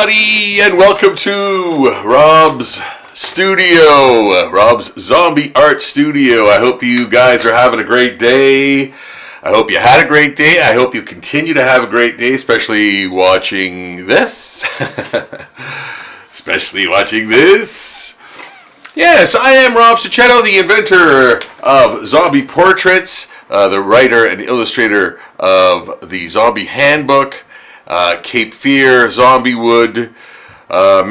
everybody, and welcome to Rob's Studio, Rob's Zombie Art Studio. I hope you guys are having a great day. I hope you had a great day. I hope you continue to have a great day, especially watching this. Especially watching this. Yes, I am Rob Cicchetto, the inventor of zombie portraits, the writer and illustrator of the Zombie Handbook, Cape Fear, Zombie Wood, and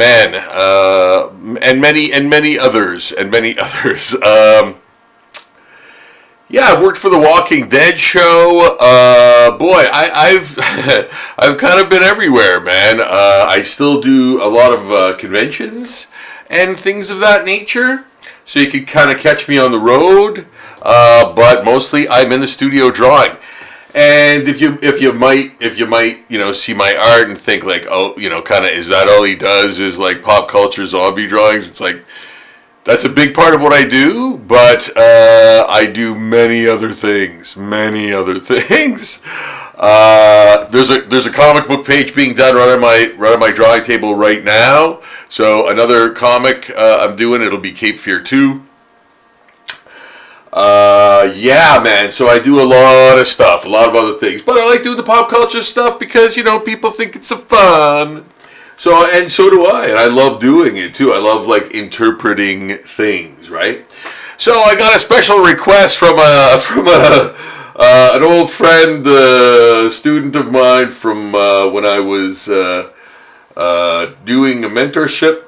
many others. Yeah, I've worked for the Walking Dead show. I've I've kind of been everywhere, man. I still do a lot of conventions and things of that nature, so you can kind of catch me on the road. But mostly I'm in the studio drawing. And if you might see my art and think like, oh, kind of, is that all he does is like pop culture zombie drawings? It's like, that's a big part of what I do, but I do many other things. There's a comic book page being done right on my drawing table right now. So another comic I'm doing, it'll be Cape Fear 2. Yeah, man, so I do a lot of stuff, a lot of other things, but I like doing the pop culture stuff because, people think it's so fun. So do I, and I love doing it too. I love like interpreting things, right? So I got a special request from an old friend, student of mine from when I was doing a mentorship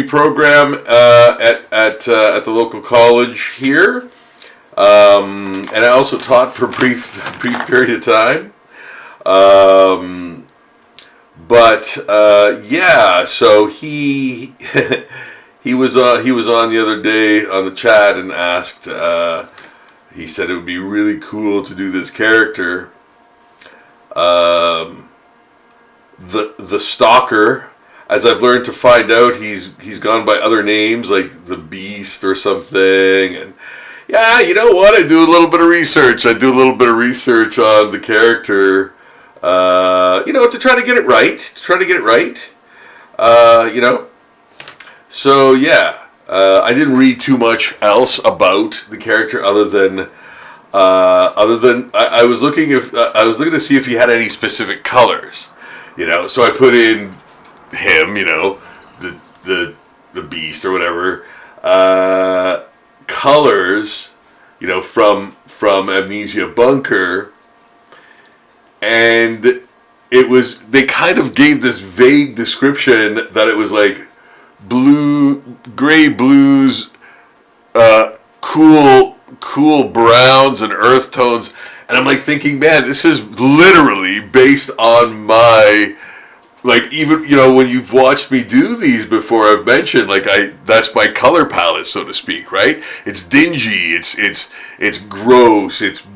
program at the local college here, and I also taught for a brief period of time. Yeah, so he he was on the other day on the chat and asked. He said it would be really cool to do this character, the Stalker. As I've learned to find out, he's gone by other names like the Beast or something. And yeah, you know what? I do a little bit of research. on the character. To try to get it right. So yeah, I didn't read too much else about the character other than I was looking to see if he had any specific colors. So I put in him, the Beast or whatever, colors, from Amnesia Bunker, and they kind of gave this vague description that it was like gray blues, cool browns and earth tones, and I'm like thinking, man, this is literally based on my, like, even, when you've watched me do these before, I've mentioned, like, that's my color palette, so to speak, right? It's dingy, it's gross, it's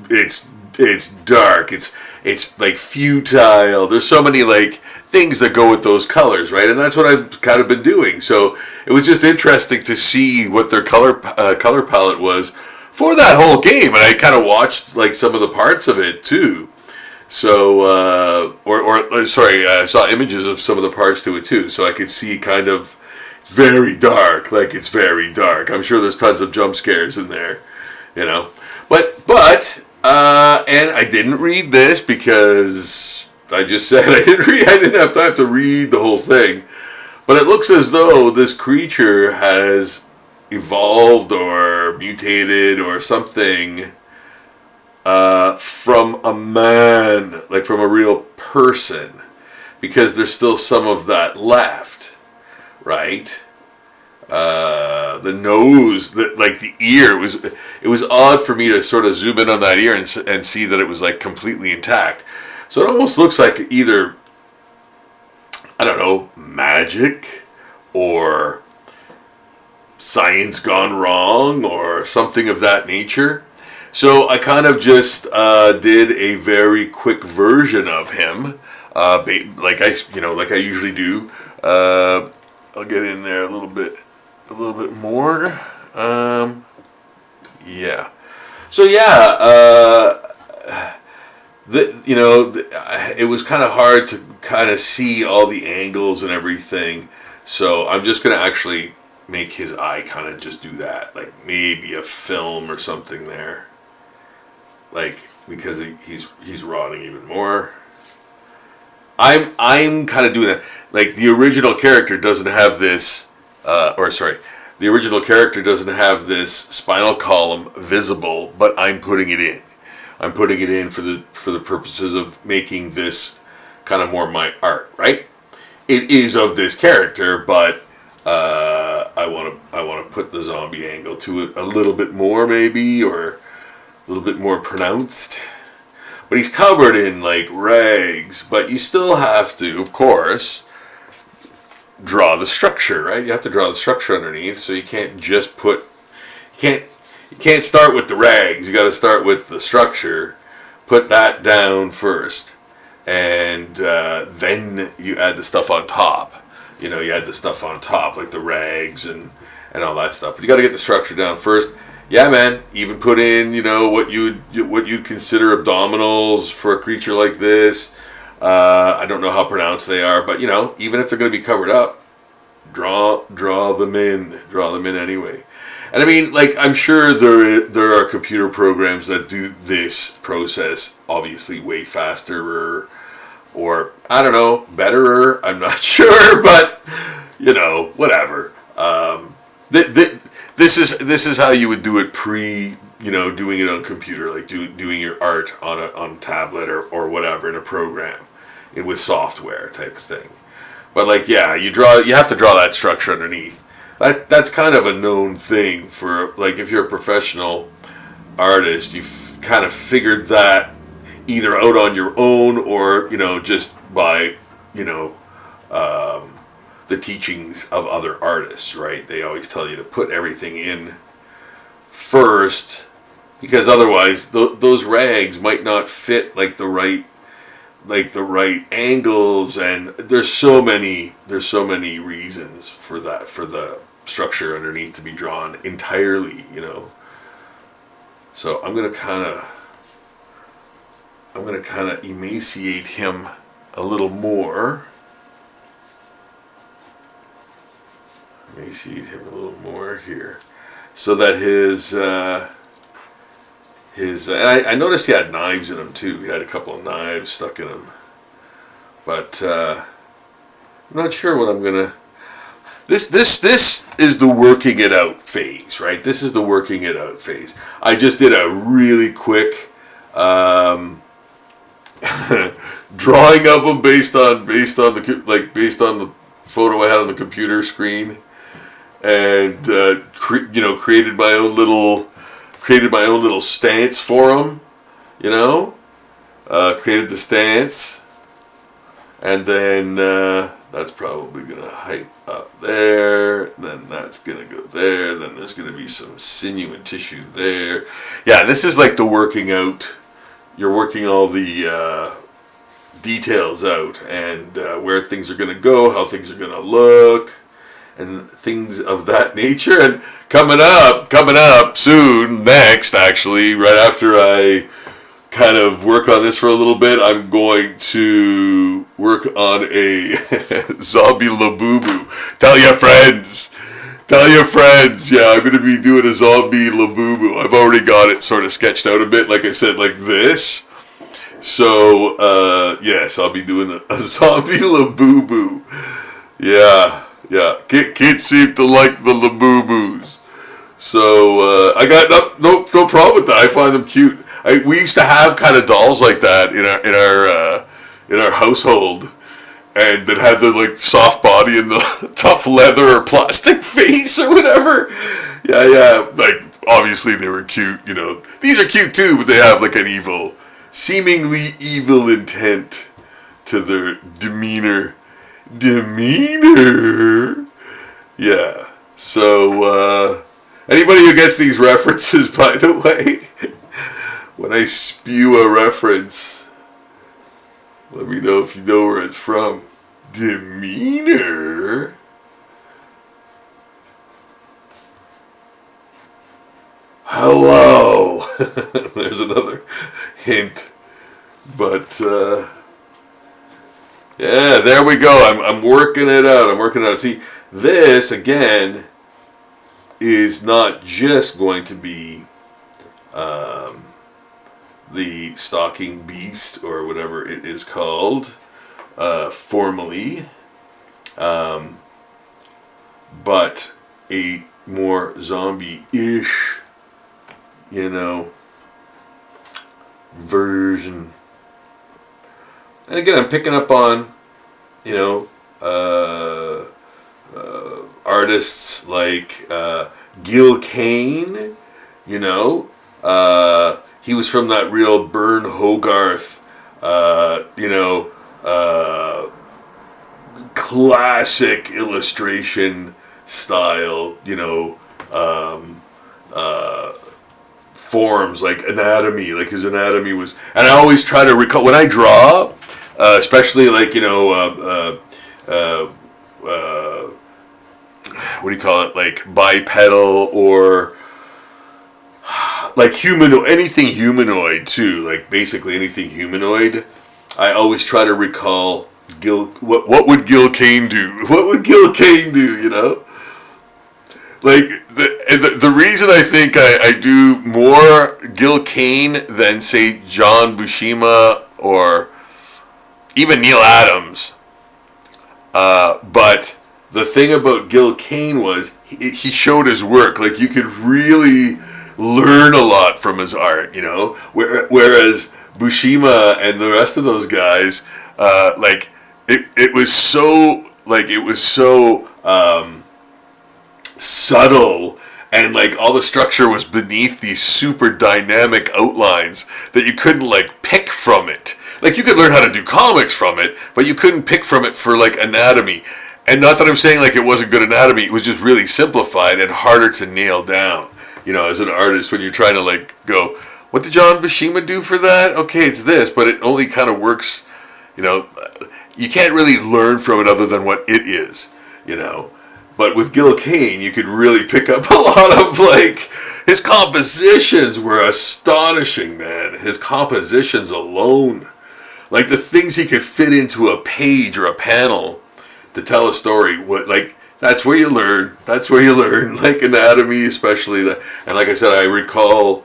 dark, it's like futile. There's so many, like, things that go with those colors, right? And that's what I've kind of been doing. So it was just interesting to see what their color palette was for that whole game, and I kind of watched, like, some of the parts of it, too. So, I saw images of some of the parts to it too, so I could see kind of very dark, like it's very dark. I'm sure there's tons of jump scares in there, But, and I didn't read this because I just said I didn't have time to read the whole thing. But it looks as though this creature has evolved or mutated or something from a man, like from a real person, because there's still some of that left, right? The nose, the ear, it was odd for me to sort of zoom in on that ear and see that it was like completely intact. So it almost looks like either, I don't know, magic or science gone wrong or something of that nature. So I kind of just did a very quick version of him, like I usually do. I'll get in there a little bit more. Yeah. So yeah, it was kind of hard to kind of see all the angles and everything. So I'm just gonna actually make his eye kind of just do that, like maybe a film or something there, like because he's rotting even more. I'm kind of doing that. Like the original character doesn't have this, the original character doesn't have this spinal column visible, but I'm putting it in. I'm putting it in for the purposes of making this kind of more my art, right? It is of this character, but I want to put the zombie angle to it a little bit more, maybe, or a little bit more pronounced. But he's covered in like rags, but you still have to, of course, draw the structure, right? You have to draw the structure underneath, so you can't just you can't start with the rags. You got to start with the structure, put that down first, and then you add the stuff on top. You add the stuff on top, like the rags and all that stuff. But you got to get the structure down first. Yeah, man. Even put in, what you'd consider abdominals for a creature like this. I don't know how pronounced they are, but even if they're going to be covered up, draw them in anyway. And I mean, like, I'm sure there are computer programs that do this process obviously way faster or I don't know, betterer. I'm not sure, but whatever. This is how you would do it doing it on computer, like doing your art on a tablet or whatever in a program, with software type of thing. But like, yeah, you have to draw that structure underneath. That's kind of a known thing for, like, if you're a professional artist, you've kind of figured that either out on your own or just by the teachings of other artists, right? They always tell you to put everything in first, because otherwise those rags might not fit like the right angles, and there's so many reasons for the structure underneath to be drawn entirely, So I'm gonna kind of emaciate him a little more. Here, so that and I noticed he had knives in him too. He had a couple of knives stuck in him, but I'm not sure what I'm gonna. This is the working it out phase, right? This is the working it out phase. I just did a really quick drawing of him based on the photo I had on the computer screen, and created my own little stance for him. Created the stance, and then that's probably gonna hype up there. Then that's gonna go there. Then there's gonna be some sinew and tissue there. Yeah, this is like the working out. You're working all the details out, and where things are gonna go, how things are gonna look, and things of that nature. And coming up soon, next, actually, right after I kind of work on this for a little bit, I'm going to work on a zombie Labubu. Tell your friends. Yeah, I'm going to be doing a zombie Labubu. I've already got it sort of sketched out a bit, like I said, like this. So, yes, I'll be doing a zombie Labubu. Yeah. Kids seem to like the Labubus. So, I got no problem with that. I find them cute. We used to have kind of dolls like that in our household, and that had the like soft body and the tough leather or plastic face or whatever. Yeah. Like, obviously they were cute. These are cute too, but they have like an seemingly evil intent to their demeanor. Yeah. So anybody who gets these references, by the way, when I spew a reference, let me know if you know where it's from. Demeanor. Hello. There's another hint. But yeah, there we go. I'm working it out. I'm working it out. See, this again is not just going to be the stalking beast or whatever it is called formally, but a more zombie-ish, version. And again, I'm picking up on, artists like Gil Kane, he was from that real Bern Hogarth, classic illustration style, forms, like anatomy, like his anatomy was, and I always try to recall, when I draw, especially like, what do you call it, like bipedal or like humanoid, anything humanoid too, like basically anything humanoid, I always try to recall what would Gil Kane do? What would Gil Kane do, Like, the reason I think I do more Gil Kane than, say, John Buscema or even Neil Adams, but the thing about Gil Kane was he showed his work. Like, you could really learn a lot from his art, whereas Buscema and the rest of those guys, like, it was so subtle, and like all the structure was beneath these super dynamic outlines that you couldn't like pick from it. Like, you could learn how to do comics from it, but you couldn't pick from it for like anatomy. And not that I'm saying like it wasn't good anatomy, it was just really simplified and harder to nail down, as an artist, when you're trying to like go, what did John Buscema do for that? Okay, it's this, but it only kind of works, you can't really learn from it other than what it is, But with Gil Kane, you could really pick up a lot of, like, his compositions were astonishing, man. His compositions alone. Like, the things he could fit into a page or a panel to tell a story, that's where you learn. That's where you learn, like, anatomy especially. And like I said, I recall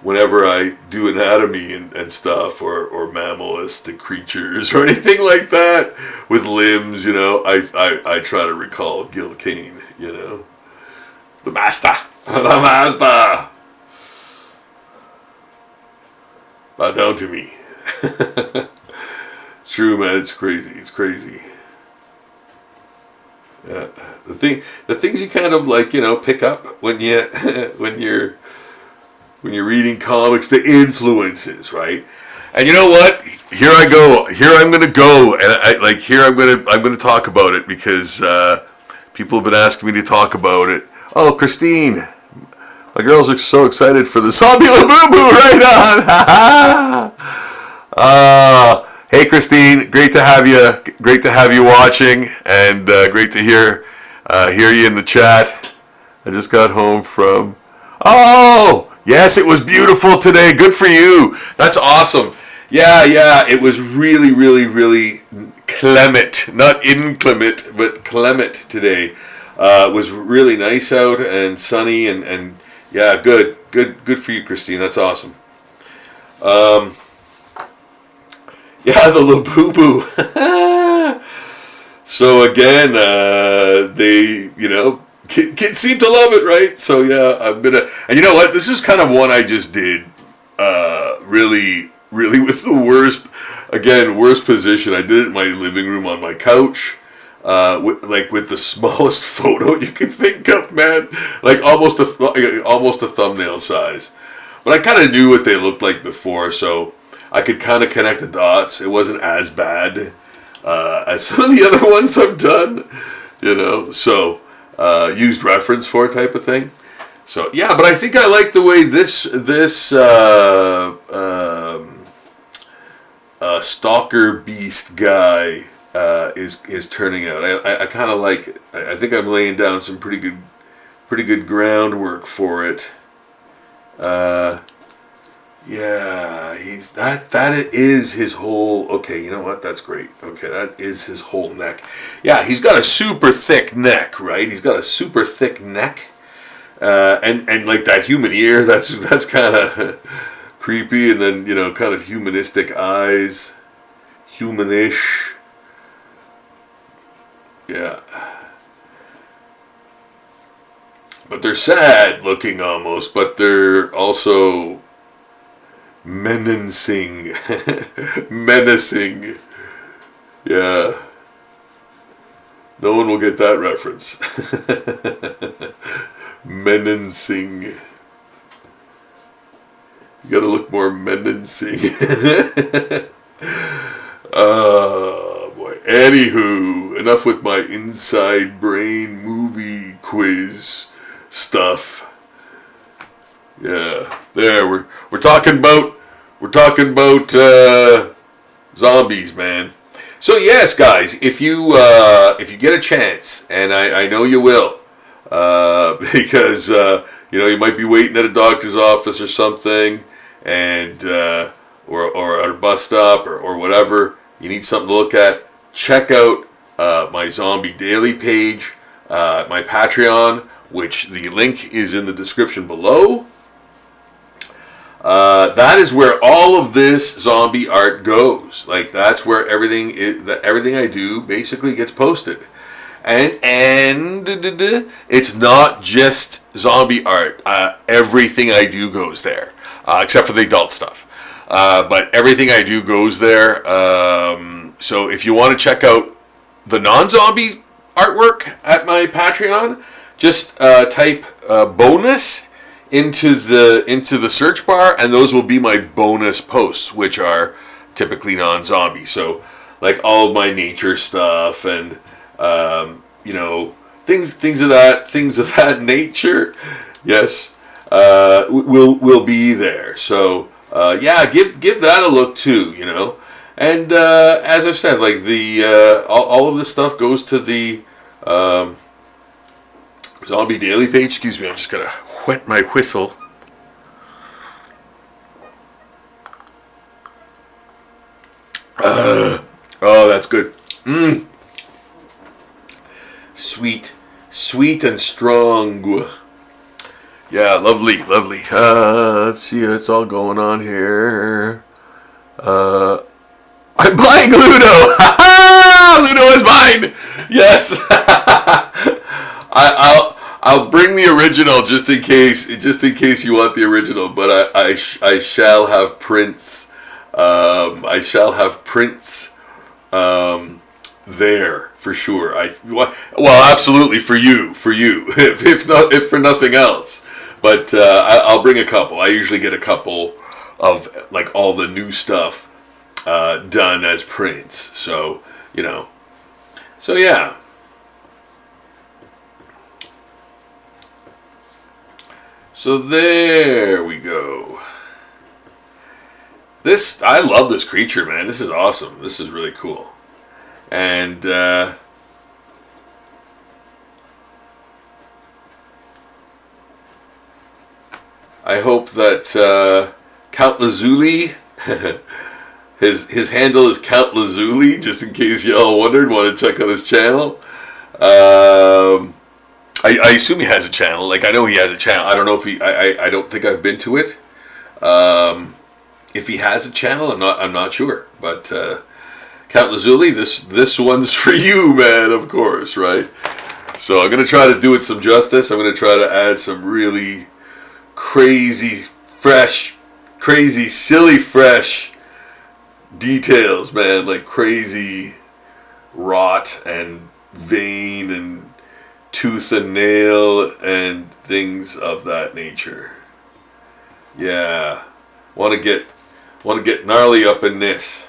whenever I do anatomy and stuff, or mammalistic creatures or anything like that with limbs, I try to recall Gil Kane, the master, the master. Bow down to me. It's true, man. It's crazy. It's crazy. Yeah, the things you kind of like, pick up when you're reading comics, the influences, right? And you know what? Here I go. Here I'm going to go, and I'm going to talk about it because people have been asking me to talk about it. Oh, Christine, my girls are so excited for the zombie Labubu right on. Hey, Christine, great to have you. Great to have you watching, and great to hear you in the chat. I just got home from. Oh. Yes, it was beautiful today. Good for you. That's awesome. Yeah. It was really, really, really clement. Not inclement, but clement today. It was really nice out and sunny, and yeah, good for you, Christine. That's awesome. Yeah, the Labubu. So again, they, kids seem to love it, right? So yeah, I'm gonna, and you know what? This is kind of one I just did, really with the worst position. I did it in my living room on my couch, with the smallest photo you could think of, man. Like almost a thumbnail size. But I kind of knew what they looked like before, so I could kind of connect the dots. It wasn't as bad as some of the other ones I've done, So. Used reference for type of thing. So yeah, but I think I like the way this Stalker beast guy is turning out. I kind of like it. I think I'm laying down some pretty good groundwork for it. Yeah, he's that is his whole. Okay, you know what? That's great. Okay, that is his whole neck. Yeah, he's got a super thick neck, right? He's got a super thick neck, and like that human ear. That's kind of creepy, and then kind of humanistic eyes, humanish. Yeah, but they're sad looking almost, but they're also menacing. Menacing. Yeah. No one will get that reference. Menacing. You gotta look more menacing. Oh boy. Anywho, enough with my inside brain movie quiz stuff. Yeah, there we're talking about zombies, man. So yes, guys, if you get a chance, and I know you will, because you might be waiting at a doctor's office or something, and or at a bus stop or whatever, you need something to look at. Check out my Zombie Daily page, my Patreon, which the link is in the description below. That is where all of this zombie art goes. Like, that's where everything I do basically gets posted. And it's not just zombie art. Everything I do goes there, except for the adult stuff. But everything I do goes there. So if you want to check out the non-zombie artwork at my Patreon, just type bonus into the search bar, and those will be my bonus posts, which are typically non-zombie. So, like all of my nature stuff and things of that nature. Yes, will be there. So give that a look too. And as I've said, like the all of this stuff goes to the Zombie Daily page. Excuse me, I'm just gonna wet my whistle. Oh, that's good. Sweet and strong. Yeah, lovely. Let's see what's all going on here. I'm buying Ludo. Ludo is mine. Yes. I'll bring the original just in case you want the original. But I shall have prints. I shall have prints there for sure. Well, absolutely for you. if for nothing else. But I'll bring a couple. I usually get a couple of like all the new stuff done as prints. So So yeah. So there we go. I love this creature, man. This is awesome. This is really cool. And I hope that Count Lazuli, his handle is Count Lazuli, just in case y'all wondered, want to check out his channel. I assume he has a channel. Like, I know he has a channel. I don't know if I don't think I've been to it. If he has a channel, I'm not sure. But Count Lazuli, this one's for you, man. Of course, right? So I'm gonna try to do it some justice. I'm gonna try to add some really crazy, silly, fresh details, man. Like crazy rot and vein and tooth and nail and things of that nature. Yeah, want to get gnarly up in this.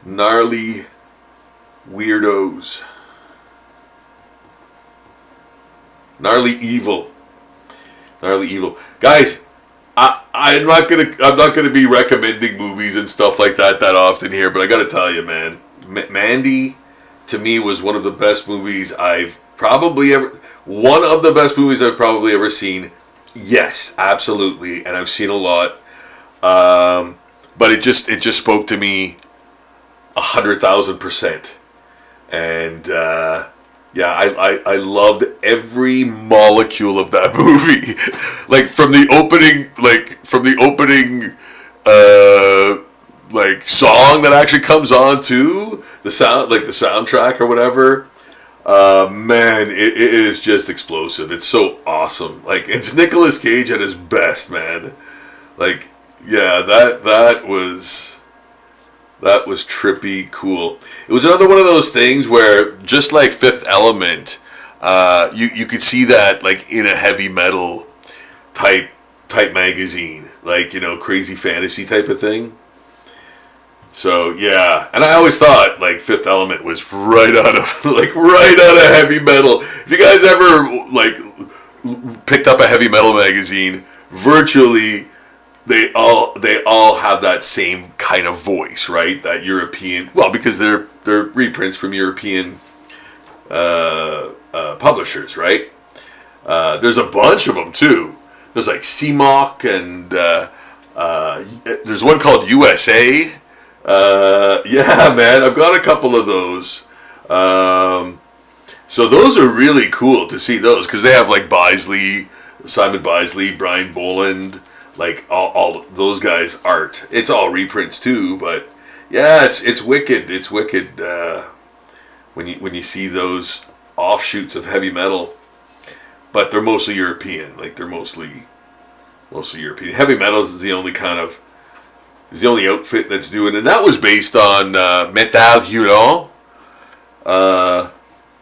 Gnarly weirdos. Gnarly evil. Guys, I'm not gonna be recommending movies and stuff like that often here, but I gotta tell you, man, Mandy to me was one of the best movies I've probably ever seen, Yes, absolutely, and I've seen a lot. But it just spoke to me 100,000%. And yeah, I loved every molecule of that movie, like from the opening, like song that actually comes on too, the sound, like the soundtrack or whatever. Man, it is just explosive. It's so awesome. Like it's Nicolas Cage at his best, man. Like yeah, that was trippy cool. It was another one of those things where, just like Fifth Element, you could see that like in a heavy metal type type magazine, like crazy fantasy type of thing. So yeah, and I always thought like Fifth Element was right out of like right out of heavy metal. If you guys ever like picked up a heavy metal magazine, virtually they all have that same kind of voice, right? That European, well, because they're reprints from European publishers, right? There's a bunch of them too. There's like CMOC and there's one called USA. Yeah, man, I've got a couple of those. So those are really cool to see those because they have like Simon Bisley, Brian Boland, like all those guys' art. It's all reprints too, but yeah, it's wicked. It's wicked when you see those offshoots of heavy metal, but they're mostly European. Like they're mostly European. Heavy metal is the only outfit that's doing, and that was based on Metal Huron.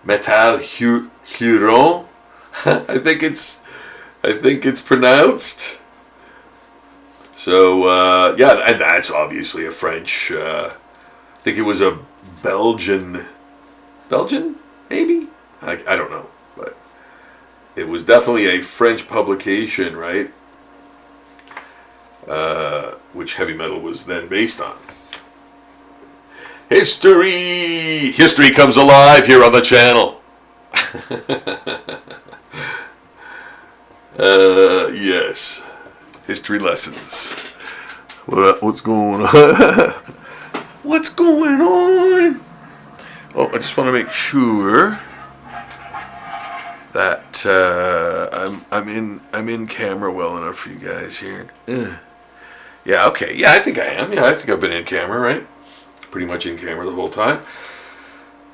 Metal Huron. I think it's pronounced. So yeah, and that's obviously a French. I think it was a Belgian maybe. I don't know, but it was definitely a French publication, right? Which heavy metal was then based on. History comes alive here on the channel. Yes. History lessons. What's going on? What's going on? Oh, I just want to make sure that I'm in camera well enough for you guys here. Yeah, okay. Yeah, I think I am. Yeah, I think I've been in camera, right? Pretty much in camera the whole time.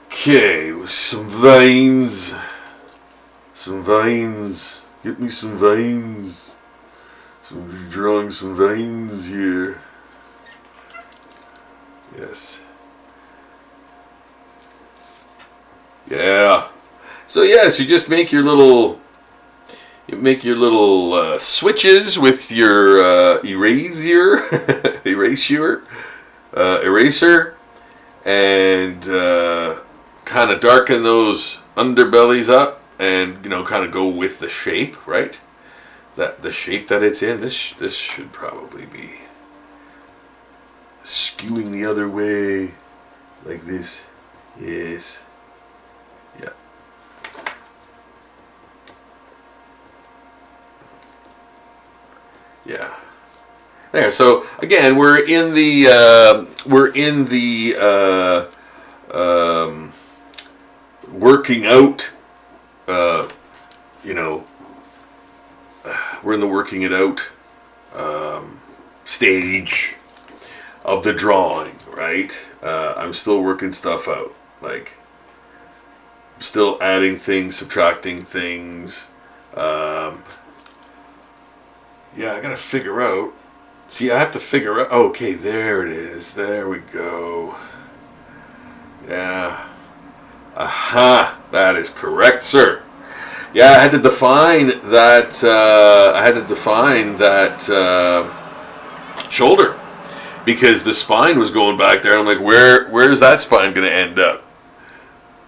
Okay, with some veins. Some veins. Get me some veins. Drawing some veins here. Yes. Yeah. So yes, you just make your little switches with your eraser, and kind of darken those underbellies up, and kind of go with the shape, right? That the shape that it's in. This should probably be skewing the other way, like this. Yes. Yeah. Yeah. There. So again, we're in the working out. We're in the working it out stage of the drawing, right? I'm still working stuff out. Like, I'm still adding things, subtracting things. Yeah, I gotta figure out. See, I have to figure out. Okay, there it is. There we go. Yeah. Aha. That is correct, sir. Yeah, I had to define that. Shoulder, because the spine was going back there. And I'm like, where's that spine going to end up?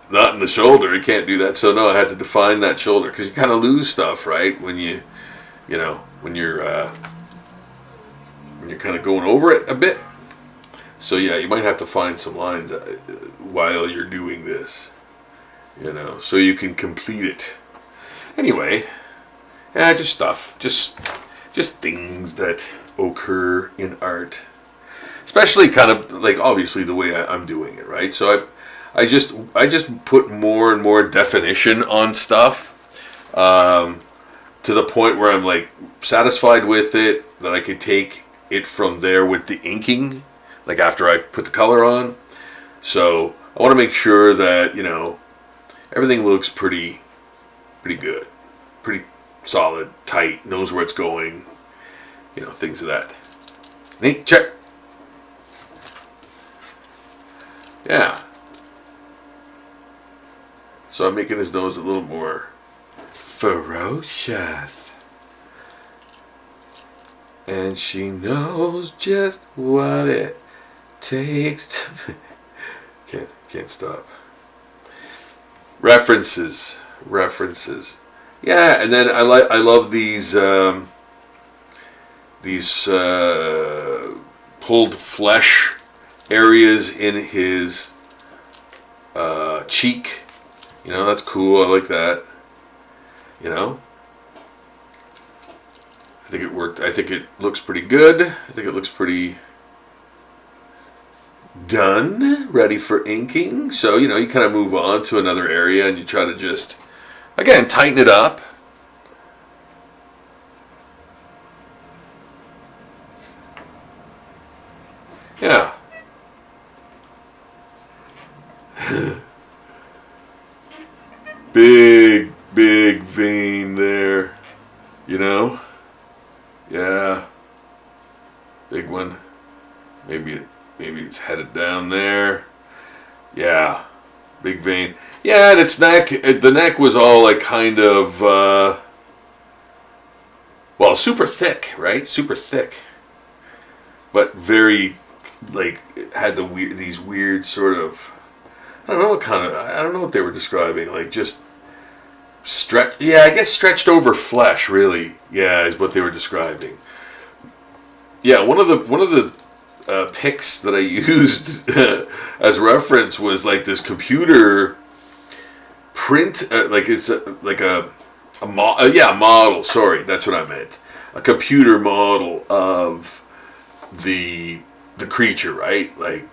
Not in the shoulder. You can't do that. So no, I had to define that shoulder, because you kind of lose stuff, right? When you're kind of going over it a bit. So yeah, you might have to find some lines while you're doing this, so you can complete it. Anyway, Yeah, just stuff. Just things that occur in art. Especially kind of like obviously the way I'm doing it, right? So I just put more and more definition on stuff, to the point where I'm like satisfied with it, that I could take it from there with the inking, like after I put the color on. So I want to make sure that, you know, everything looks pretty good, pretty solid, tight, knows where it's going, you know, things of that. Neat, check. Yeah. So I'm making his nose a little more ferocious. And she knows just what it takes to... Can't stop. References. Yeah, and then I love these pulled flesh areas in his cheek. You know, that's cool. I like that. You know, I think it worked. I think it looks pretty good. I think it looks pretty done, ready for inking. So, you know, you kind of move on to another area and you try to just, again, tighten it up. Yeah. Big vein there, you know? Yeah. Big one. Maybe it's headed down there. Yeah. Big vein. Yeah, and its neck, the neck was all like kind of, well, super thick, right? Super thick. But very, like, it had these weird sort of, I don't know what they were describing, like just I guess stretched over flesh, really. Yeah, is what they were describing. Yeah, one of the pics that I used as reference was like this computer print, like it's like a model. Sorry, that's what I meant. A computer model of the creature, right? Like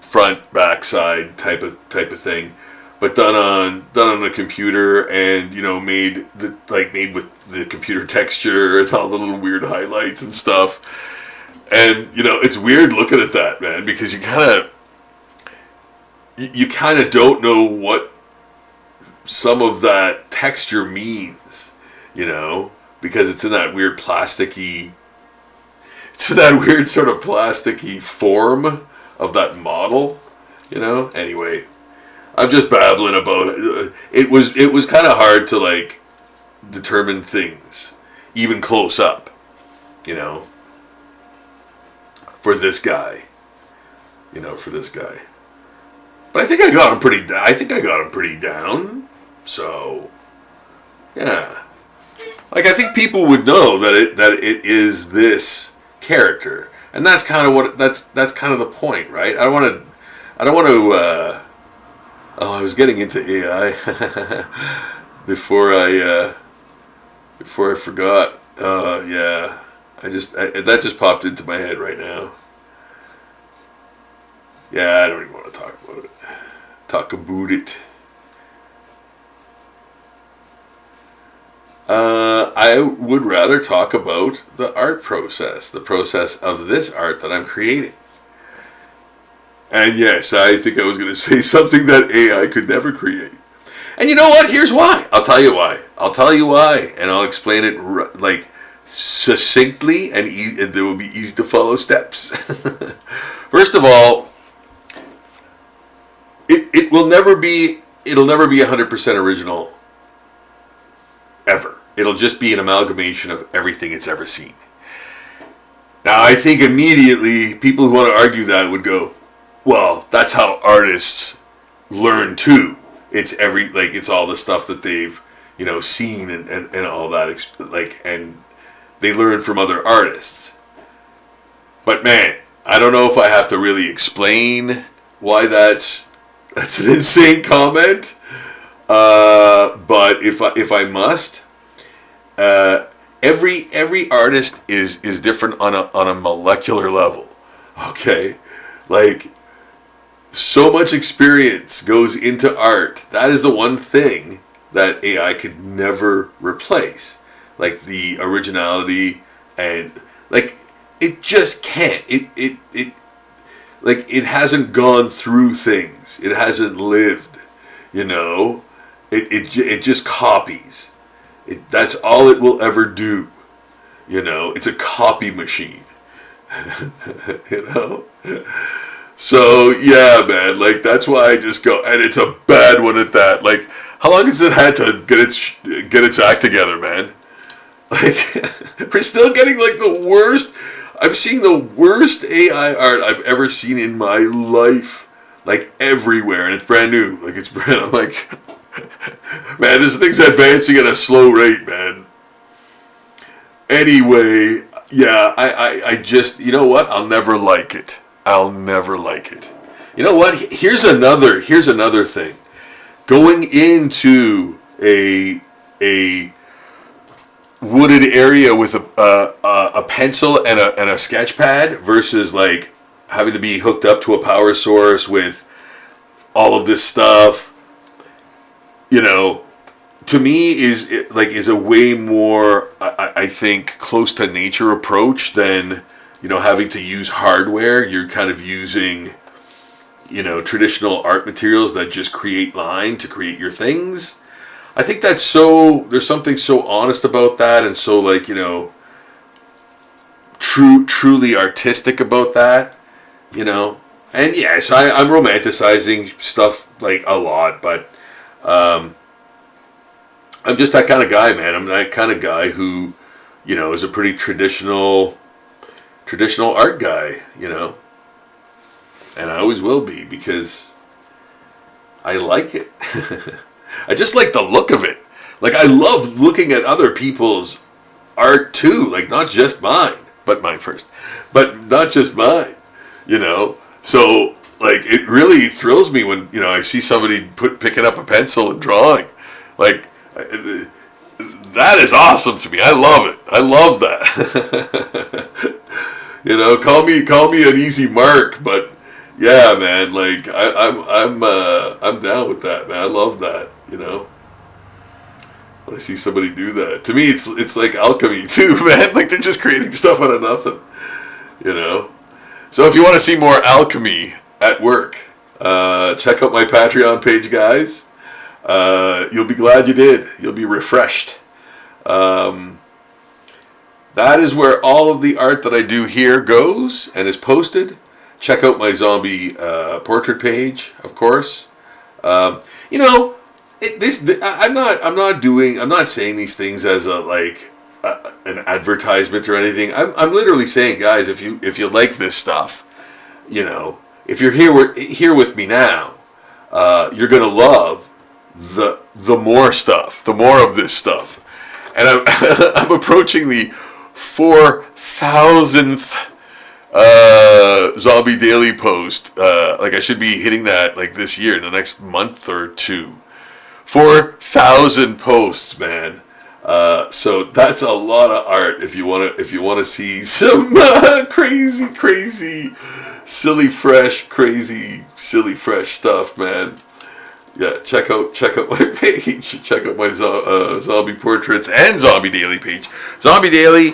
front, back, side type of thing, but done on a computer, and you know, made with the computer texture and all the little weird highlights and stuff. And you know, it's weird looking at that, man, because you kind of don't know what some of that texture means, you know, because it's in that weird plasticky, sort of plasticky form of that model, you know. Anyway, I'm just babbling about it. It was kind of hard to like determine things, even close up, you know, for this guy. But I think I got him pretty down. So, yeah. Like, I think people would know that it is this character, and that's kind of that's kind of the point, right? I don't want to. Oh, I was getting into AI before I forgot. Yeah, that just popped into my head right now. Yeah, I don't even want to talk about it. I would rather talk about the art process, the process of this art that I'm creating. And yes, I think I was going to say something that AI could never create. And you know what? Here's why. I'll tell you why. And I'll explain it like succinctly, and there will be easy to follow steps. First of all, it'll never be 100% original ever. It'll just be an amalgamation of everything it's ever seen. Now, I think immediately people who want to argue that would go, well, that's how artists learn too. It's all the stuff that they've, you know, seen and all that, and they learn from other artists. But man, I don't know if I have to really explain why that's an insane comment. But if I must, Every artist is different on a molecular level. Okay, like so much experience goes into art. That is the one thing that AI could never replace. Like the originality and like it just can't. It like it hasn't gone through things. It hasn't lived. You know, it just copies. That's all it will ever do. You know, it's a copy machine. You know? So, yeah, man, like, that's why I just go, and it's a bad one at that. Like, how long has it had to get its act together, man? Like, we're still getting, like, the worst, I'm seeing the worst AI art I've ever seen in my life. Like, everywhere, and it's brand new. Like, it's brand, I'm like, man, this thing's advancing at a slow rate, man. Anyway, yeah, I just, you know what? I'll never like it. I'll never like it. You know what? Here's another thing. Going into a wooded area with a pencil and a sketch pad versus like having to be hooked up to a power source with all of this stuff, you know, to me is a way more I think close to nature approach than, you know, having to use hardware. You're kind of using, you know, traditional art materials that just create line to create your things. I think that's so, there's something so honest about that and so, like, you know, truly artistic about that, you know. And yes, I'm romanticizing stuff like a lot, but I'm just that kind of guy, man. I'm that kind of guy who, you know, is a pretty traditional art guy, you know. And I always will be because I like it. I just like the look of it. Like, I love looking at other people's art too. Like, not just mine, but mine first. But not just mine, you know. So, like, it really thrills me when, you know, I see somebody picking up a pencil and drawing. Like, that is awesome to me. I love it. I love that. You know, call me an easy mark, but yeah, man, like I'm down with that, man. I love that, you know. When I see somebody do that, to me, it's like alchemy too, man. Like, they're just creating stuff out of nothing, you know. So if you want to see more alchemy at work, check out my Patreon page, guys. You'll be glad you did. You'll be refreshed. That is where all of the art that I do here goes and is posted. Check out my zombie portrait page, of course. You know, I'm not saying these things as an advertisement or anything. I'm literally saying, guys, if you like this stuff, you know, if you're here with me now, you're gonna love the more stuff, the more of this stuff. And I'm approaching the 4,000th Zombie Daily post. Like, I should be hitting that like this year in the next month or two. 4,000 posts, man. So that's a lot of art. If you wanna see some crazy, silly fresh stuff, man. Yeah, check out my page. Check out my zombie portraits and Zombie Daily page. Zombie Daily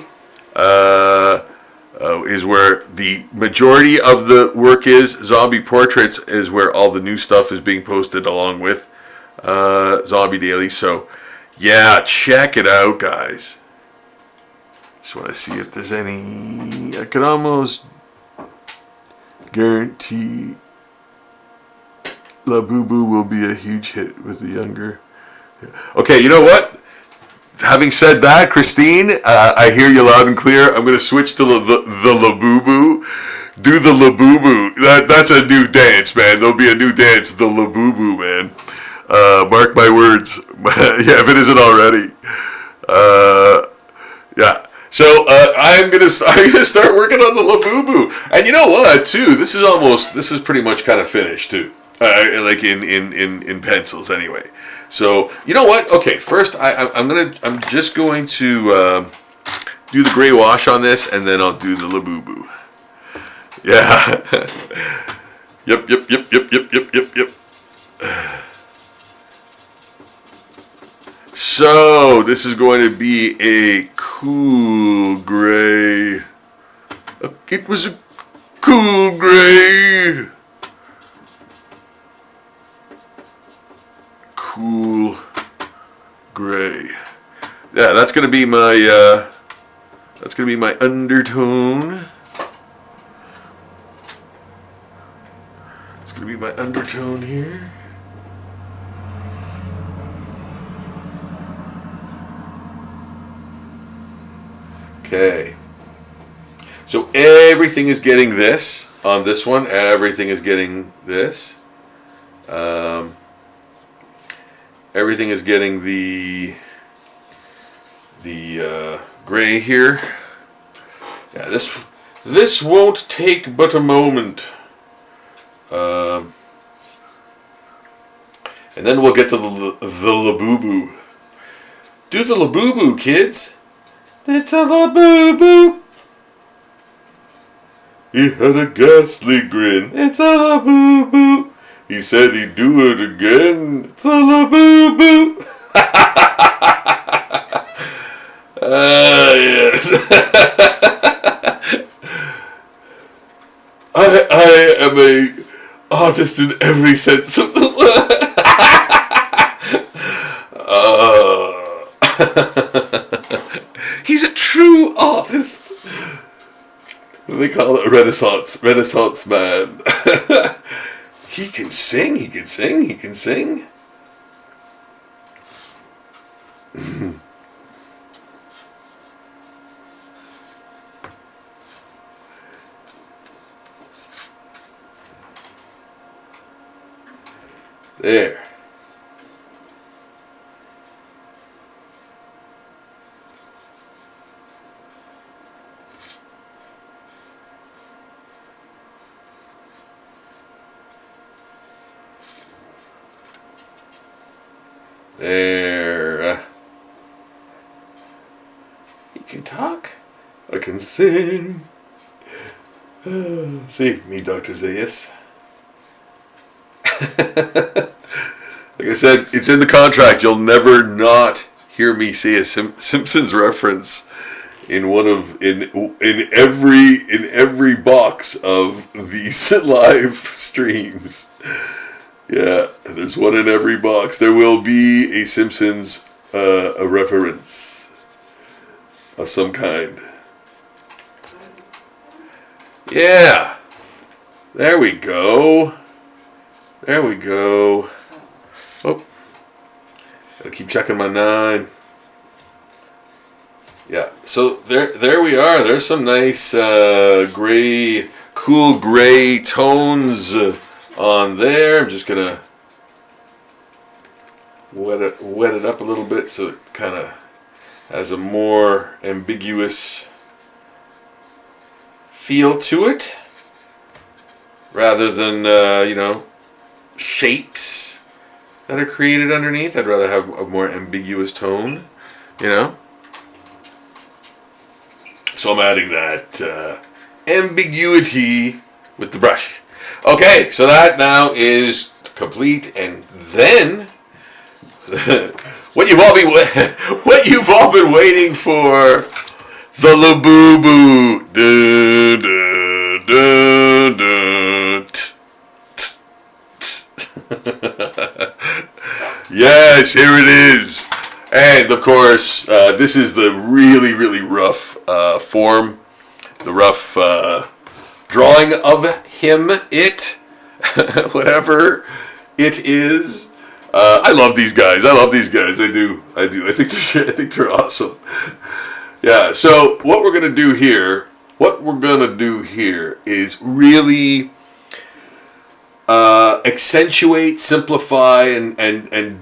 is where the majority of the work is. Zombie portraits is where all the new stuff is being posted along with Zombie Daily. So yeah, check it out, guys. Just want to see if there's any. I could almost guarantee Labubu will be a huge hit with the younger. Okay, you know what? Having said that, Christine, I hear you loud and clear. I'm going to switch to the Labubu. Do the Labubu. That's a new dance, man. There'll be a new dance, the Labubu, man. Mark my words. Yeah, if it isn't already. Yeah. So I'm gonna start working on the Labubu. And you know what, too? This is pretty much kind of finished too. Like in pencils, anyway. So you know what? Okay, first I'm just going to do the gray wash on this, and then I'll do the Labubu. Yeah. Yep. So this is going to be a cool gray. It was a cool gray. Cool gray. Yeah, that's gonna be my undertone. It's gonna be my undertone here. Okay. So everything is getting this on this one. Everything is getting this. Everything is getting the gray here. Yeah, this won't take but a moment. And then we'll get to the Labubu. Do the Labubu, kids. It's a Labubu. He had a ghastly grin. It's a Labubu. He said he'd do it again. It's a Labubu. Yes. I am a artist in every sense of the word. He's a true artist. What do they call it? A Renaissance man. He can sing. There. There. He can talk. I can sing. See, me, Dr. Zayas. Like I said, it's in the contract. You'll never not hear me say a Simpsons reference in every box of these live streams. Yeah, there's one in every box. There will be a Simpsons a reference of some kind. Yeah, there we go. Oh, gotta keep checking my 9. Yeah, so there we are. There's some nice cool gray tones on there. I'm just gonna wet it up a little bit so it kind of has a more ambiguous feel to it, rather than shapes that are created underneath. I'd rather have a more ambiguous tone, So I'm adding that ambiguity with the brush. Okay, so that now is complete, and then what you've all been waiting for, the Labubu. Yes, here it is. And of course, this is the really, really rough form, the rough drawing of him, whatever it is. I love these guys. I do. I think they're awesome. Yeah. So what we're gonna do here is really accentuate, simplify, and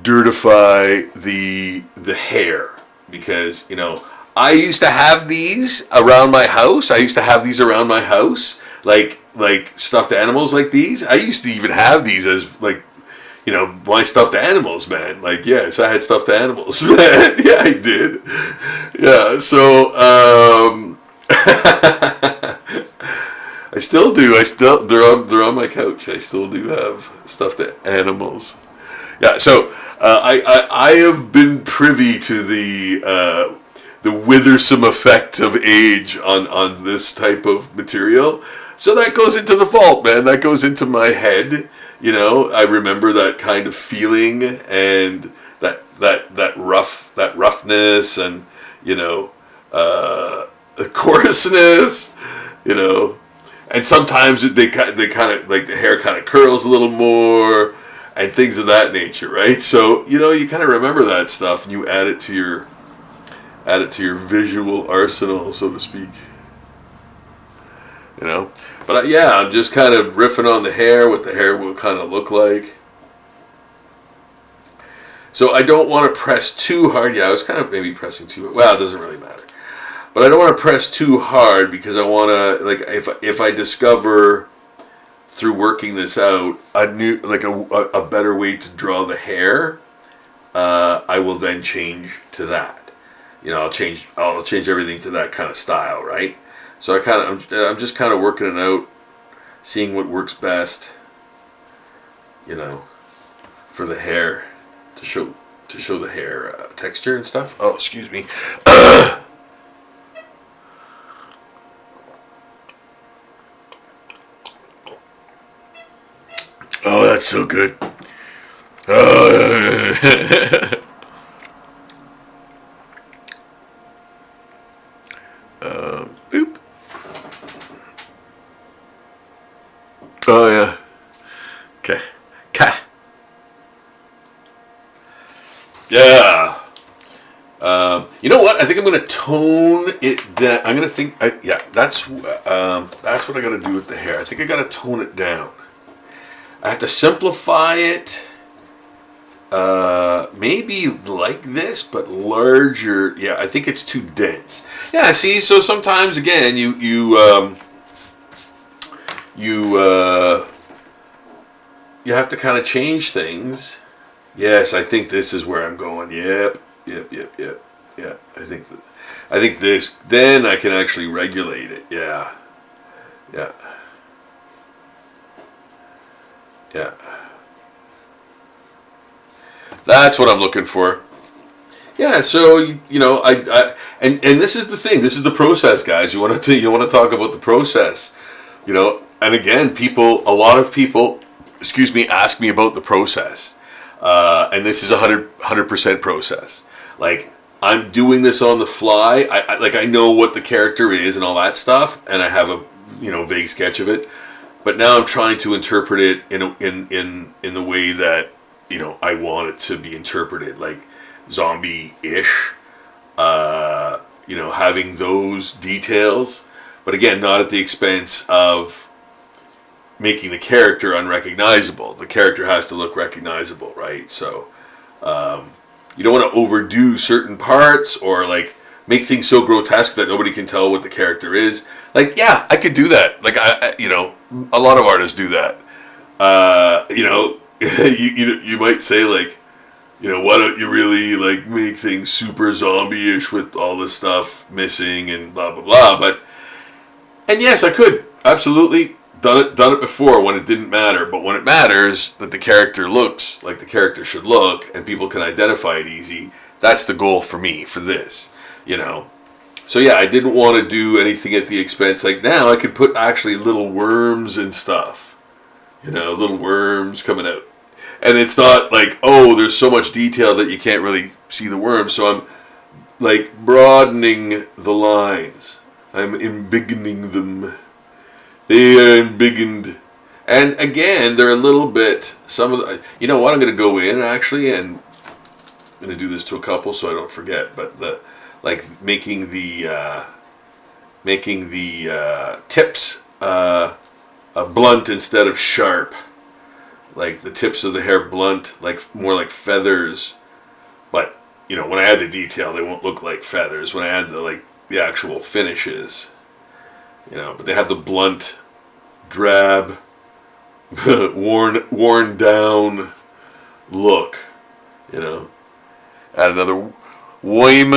dirtify the hair, because I used to have these around my house. Like stuffed animals like these. I used to even have these as my stuffed animals, man. Like, yes, I had stuffed animals, man. Yeah, I did. Yeah, so I still do. They're on my couch. I still do have stuffed animals. Yeah, so I have been privy to the withersome effect of age on this type of material. So that goes into the vault, man. That goes into my head. I remember that kind of feeling and that roughness and the coarseness, and sometimes they kind of like the hair kind of curls a little more and things of that nature, right? So you kind of remember that stuff and you add it to your visual arsenal, so to speak. But yeah, I'm just kind of riffing on the hair, what the hair will kind of look like. So I don't want to press too hard. Yeah, I was kind of maybe pressing too hard. Well, it doesn't really matter. But I don't want to press too hard because I want to, like, if I discover through working this out a new, like a better way to draw the hair, I will then change to that. I'll change everything to that kind of style, right? So I'm just kind of working it out, seeing what works best, for the hair to show the hair texture and stuff. Oh, excuse me. Oh, that's so good. Boop. Oh yeah. Okay. Yeah. You know what? I think I'm going to tone it down. I'm going to think. That's what I got to do with the hair. I think I got to tone it down. I have to simplify it. Maybe like this, but larger. Yeah, I think it's too dense. Yeah, see, so sometimes again, you have to kind of change things. Yes, I think this is where I'm going. Yep. Yeah, I think this. Then I can actually regulate it. Yeah. That's what I'm looking for. Yeah, so and this is the thing. This is the process, guys. You want to talk about the process, And again, a lot of people, ask me about the process, and this is 100% process. Like, I'm doing this on the fly. I know what the character is and all that stuff, and I have a vague sketch of it. But now I'm trying to interpret it in the way that I want it to be interpreted, like zombie-ish. Having those details, but again, not at the expense of making the character unrecognizable. The character has to look recognizable, right? So you don't want to overdo certain parts or like make things so grotesque that nobody can tell what the character is. Like, yeah, I could do that. Like, a lot of artists do that. You might say, like, why don't you really like make things super zombie-ish with all this stuff missing and blah blah blah. And yes, I could absolutely done it before when it didn't matter. But when it matters that the character looks like the character should look and people can identify it easy, that's the goal for me for this. So yeah, I didn't want to do anything at the expense. Like, now I could put actually little worms and stuff. Little worms coming out. And it's not like, oh, there's so much detail that you can't really see the worms. So I'm like broadening the lines. I'm embiggening them. They are embiggened. And again, they're a little bit, some of the, you know what, I'm going to go in actually, and I'm going to do this to a couple so I don't forget, but making the tips blunt instead of sharp. Like the tips of the hair blunt, like more like feathers. But when I add the detail, they won't look like feathers. When I add the actual finishes, but they have the blunt, drab, worn down look, you know. Add another whim.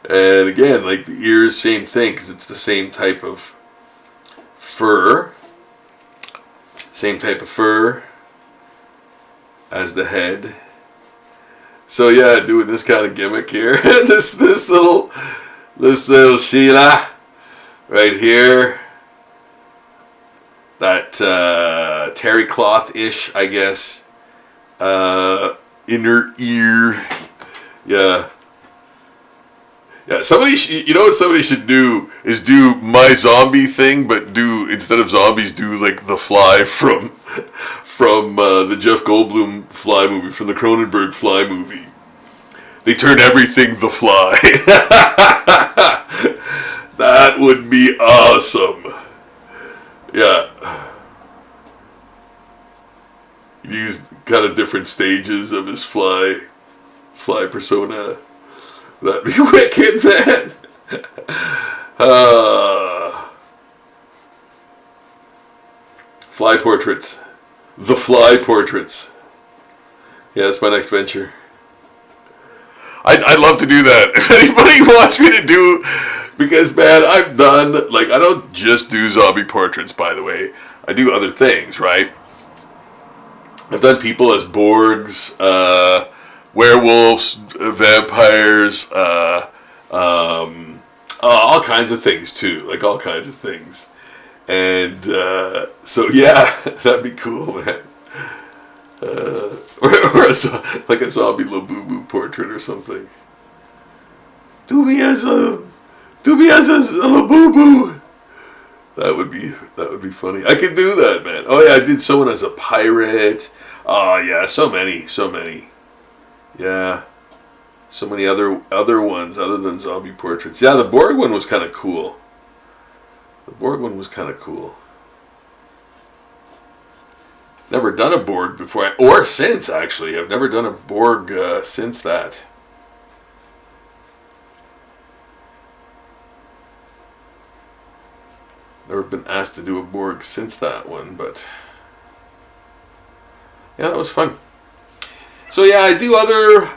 And again, like the ears, same thing, because it's the same type of fur. Same type of fur as the head. So yeah, doing this kind of gimmick here. this little Sheila right here. That terry cloth-ish, I guess. Inner ear. Yeah. Yeah, you know what somebody should do is do my zombie thing, but instead of zombies, do like the Fly from the Jeff Goldblum Fly movie, from the Cronenberg Fly movie. They turn everything the Fly. That would be awesome. Yeah. Use kind of different stages of his fly persona. That'd be wicked, man. Fly portraits. The Fly portraits. Yeah, that's my next venture. I'd love to do that. If anybody wants me to do, because man, I've done, like, I don't just do zombie portraits, by the way. I do other things, right? I've done people as Borgs, werewolves, vampires, all kinds of things too, like all kinds of things. And so yeah, that'd be cool, man. Or like a zombie Labubu portrait or something. Do me as a Labubu. That would be funny. I could do that, man. Oh yeah, I did someone as a pirate. Oh yeah, so many. Yeah, so many other ones other than zombie portraits. Yeah, the Borg one was kind of cool. Never done a Borg before, or since, actually. I've never done a Borg since that. Never been asked to do a Borg since that one, but yeah, that was fun. So yeah, I do other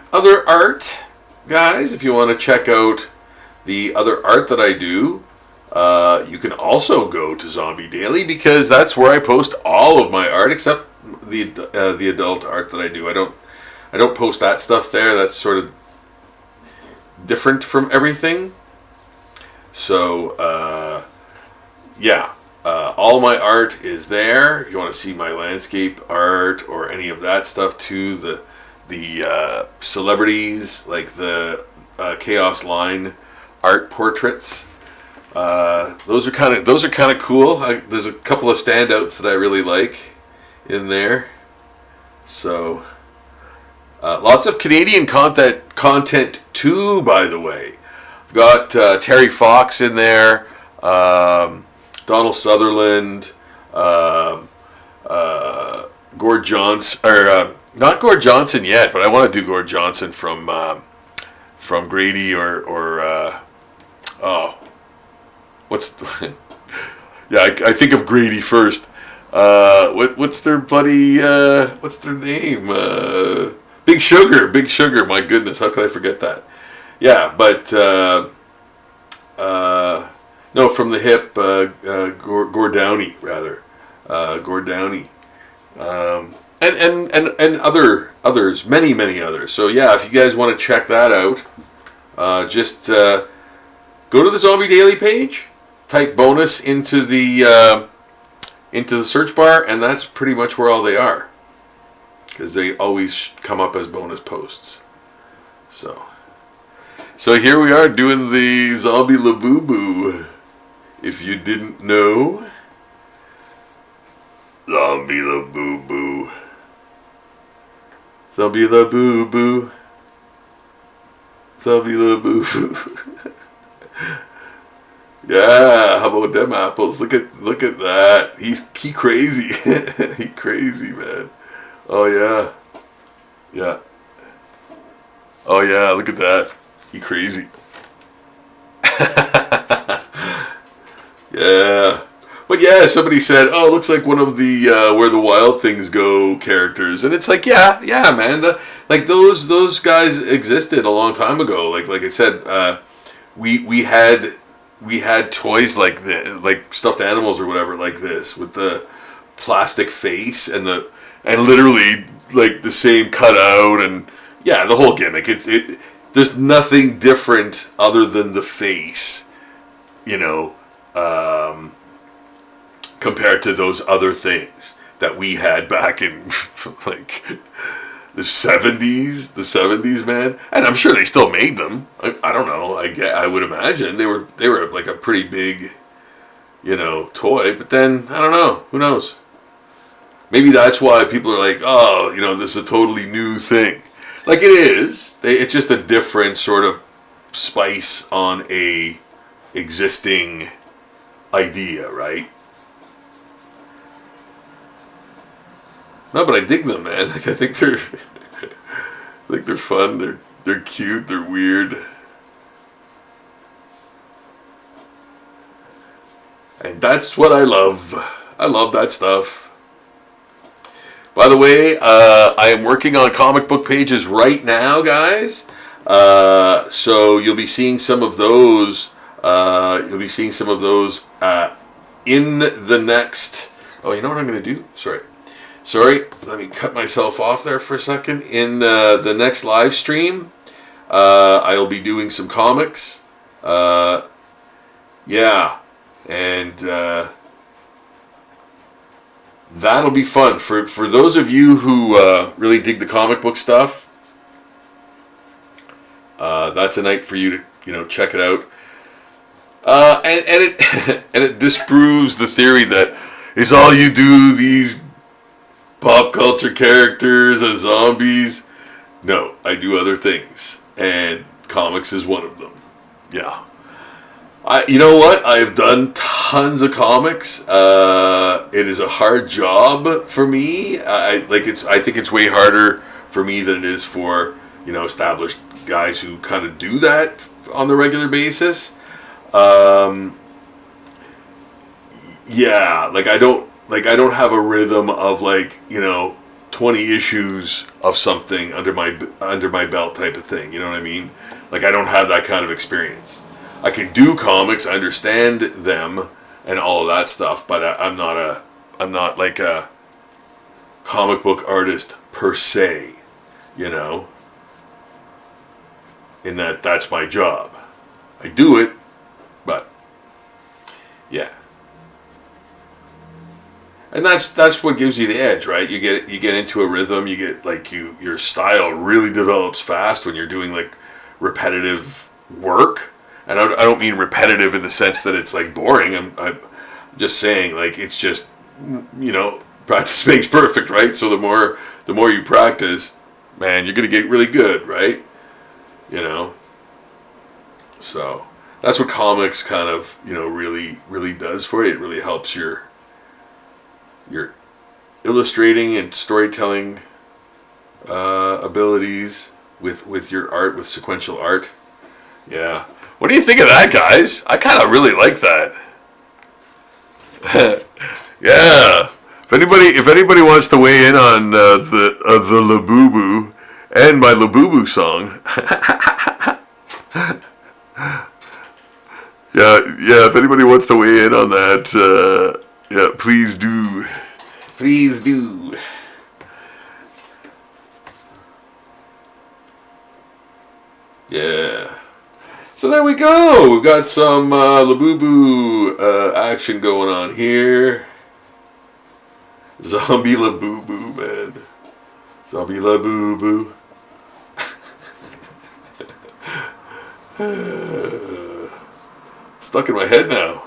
art, guys. If you want to check out the other art that I do, you can also go to Zombie Daily, because that's where I post all of my art except the adult art that I do. I don't post that stuff there. That's sort of different from everything. So yeah, all my art is there. If you want to see my landscape art or any of that stuff too, the celebrities, like the Chaos Line art portraits. Those are kind of cool. There's a couple of standouts that I really like in there. So lots of Canadian content too, by the way. I've got Terry Fox in there, Donald Sutherland, Gord Johnson, or not Gord Johnson yet, but I want to do Gord Johnson from Grady or what's yeah, I think of Grady first. What's their bloody what's their name? Big Sugar. My goodness, how could I forget that? Yeah, but no, from the hip, Gord Downey rather, Gord Downey, and others, many others. So yeah, if you guys want to check that out, just go to the Zombie Daily page, type bonus into the search bar, and that's pretty much where all they are, because they always come up as bonus posts. So here we are doing the Zombie Labubu. If you didn't know, Zombie Labubu. Zombie Labubu. Zombie Labubu. Yeah, how about them apples? Look at that. He crazy. He crazy, man. Oh yeah. Yeah. Oh yeah, look at that. He crazy. Yeah. But yeah, somebody said, "Oh, it looks like one of the Where the Wild Things Go characters," and it's like, yeah, yeah, man. Like those guys existed a long time ago. Like I said, we had toys like this, like stuffed animals or whatever, like this with the plastic face and literally like the same cutout and yeah, the whole gimmick. There's nothing different other than the face, you know. Compared to those other things that we had back in like the 70s, man. And I'm sure they still made them. I don't know. I would imagine they were like a pretty big, toy. But then I don't know. Who knows? Maybe that's why people are like, oh, this is a totally new thing. Like it is. It's just a different sort of spice on a existing idea, right? No, but I dig them, man. Like I think they're fun. They're cute. They're weird. And that's what I love. I love that stuff. By the way, I am working on comic book pages right now, guys. So you'll be seeing some of those. In the next. Oh, you know what I'm going to do? Sorry, let me cut myself off there for a second. In the next live stream, I'll be doing some comics. Yeah, and that'll be fun. For those of you who really dig the comic book stuff, that's a night for you to check it out. And it and it disproves the theory that is all you do these pop culture characters as zombies. No, I do other things, and comics is one of them. Yeah, you know what? I've done tons of comics. It is a hard job for me. I think it's way harder for me than it is for established guys who kind of do that on the regular basis. Yeah, I don't have a rhythm of 20 issues of something under my belt type of thing. You know what I mean? I don't have that kind of experience. I can do comics, I understand them and all of that stuff, but I'm not like a comic book artist per se. In that's my job. I do it, but yeah. And that's what gives you the edge, right? You get into a rhythm. You get your style really develops fast when you're doing repetitive work. And I don't mean repetitive in the sense that it's boring. I'm just saying it's just practice makes perfect, right? So the more you practice, man, you're gonna get really good, right? So that's what comics kind of really does for you. It really helps your illustrating and storytelling abilities with your art, with sequential art. Yeah. What do you think of that, guys? I kind of really like that. Yeah. If anybody wants to weigh in on the Labubu and my Labubu song, yeah. If anybody wants to weigh in on that, yeah, please do. Please do. Yeah. So there we go. We've got some Labubu action going on here. Zombie Labubu, man. Zombie Labubu. Stuck in my head now.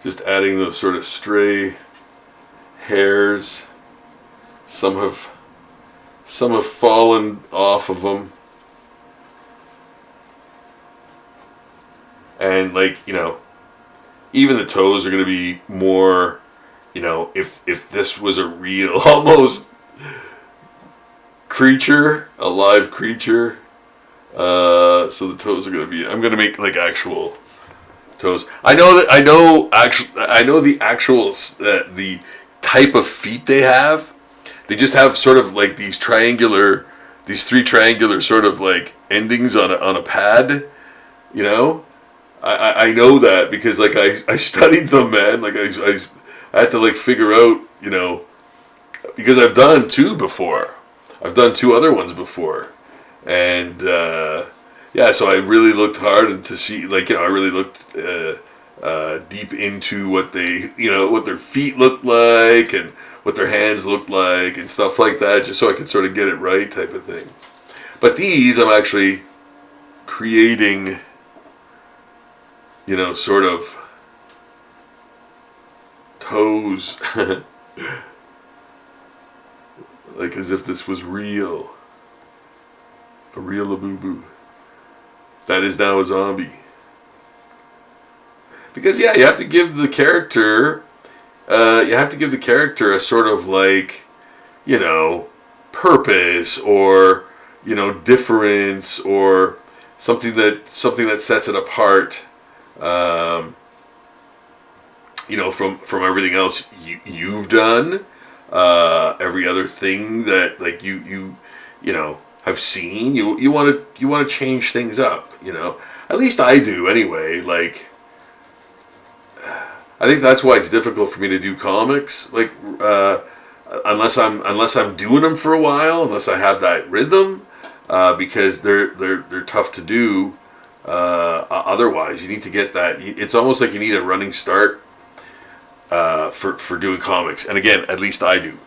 Just adding those sort of stray hairs. Some have fallen off of them. And even the toes are going to be more if this was a real, almost creature, a live creature. So the toes are gonna be. I'm gonna make like actual toes. I know that I know the actual the type of feet they have. They just have sort of like these three triangular sort of like endings on a pad. You know, I know that because like I studied them, man. Like I had to like figure out, because I've done two before. I've done two other ones before, and yeah, so I really looked hard and to see, like, I really looked deep into what what their feet looked like and what their hands looked like and stuff like that, just so I could sort of get it right, type of thing. But these, I'm actually creating, sort of toes, like as if this was real, a real Labubu that is now a zombie. Because yeah, you have to give the character, a sort of like, purpose or difference or something that sets it apart. From everything else you've done, every other thing that like you have seen. You want to change things up. At least I do anyway. Like, I think that's why it's difficult for me to do comics. Like, unless I'm doing them for a while, unless I have that rhythm, because they're tough to do. Otherwise, you need to get that. It's almost like you need a running start for doing comics. And again, at least I do.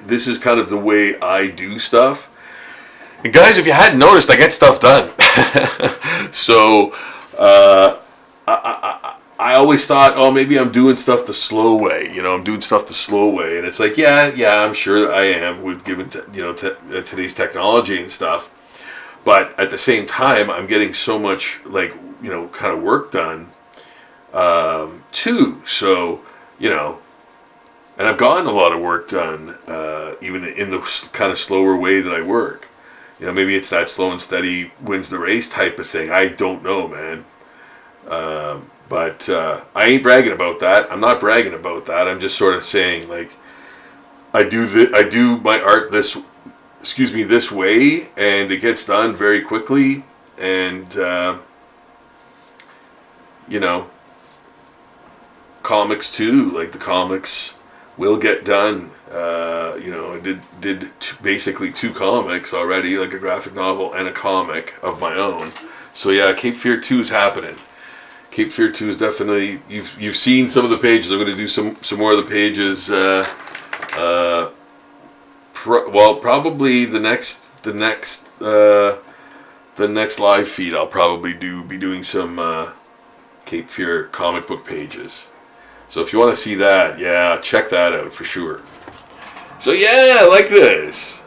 This is kind of the way I do stuff. And guys, if you hadn't noticed, I get stuff done. So I always thought, oh, maybe I'm doing stuff the slow way. I'm doing stuff the slow way, and it's like, yeah, I'm sure I am with given today's technology and stuff. But at the same time, I'm getting so much like kind of work done too. So and I've gotten a lot of work done, even in the kind of slower way that I work. Maybe it's that slow and steady wins the race type of thing. I don't know, man. But I ain't bragging about that. I'm not bragging about that. I'm just sort of saying, like, I do my art this way, and it gets done very quickly, and comics too. Like, the comics will get done. I did basically two comics already, like a graphic novel and a comic of my own. So yeah, Cape Fear 2 is happening. Cape Fear 2 is definitely, you've seen some of the pages. I'm going to do some more of the pages. Probably the next live feed, I'll probably be doing some Cape Fear comic book pages. So if you want to see that, yeah, check that out for sure. So yeah, I like this.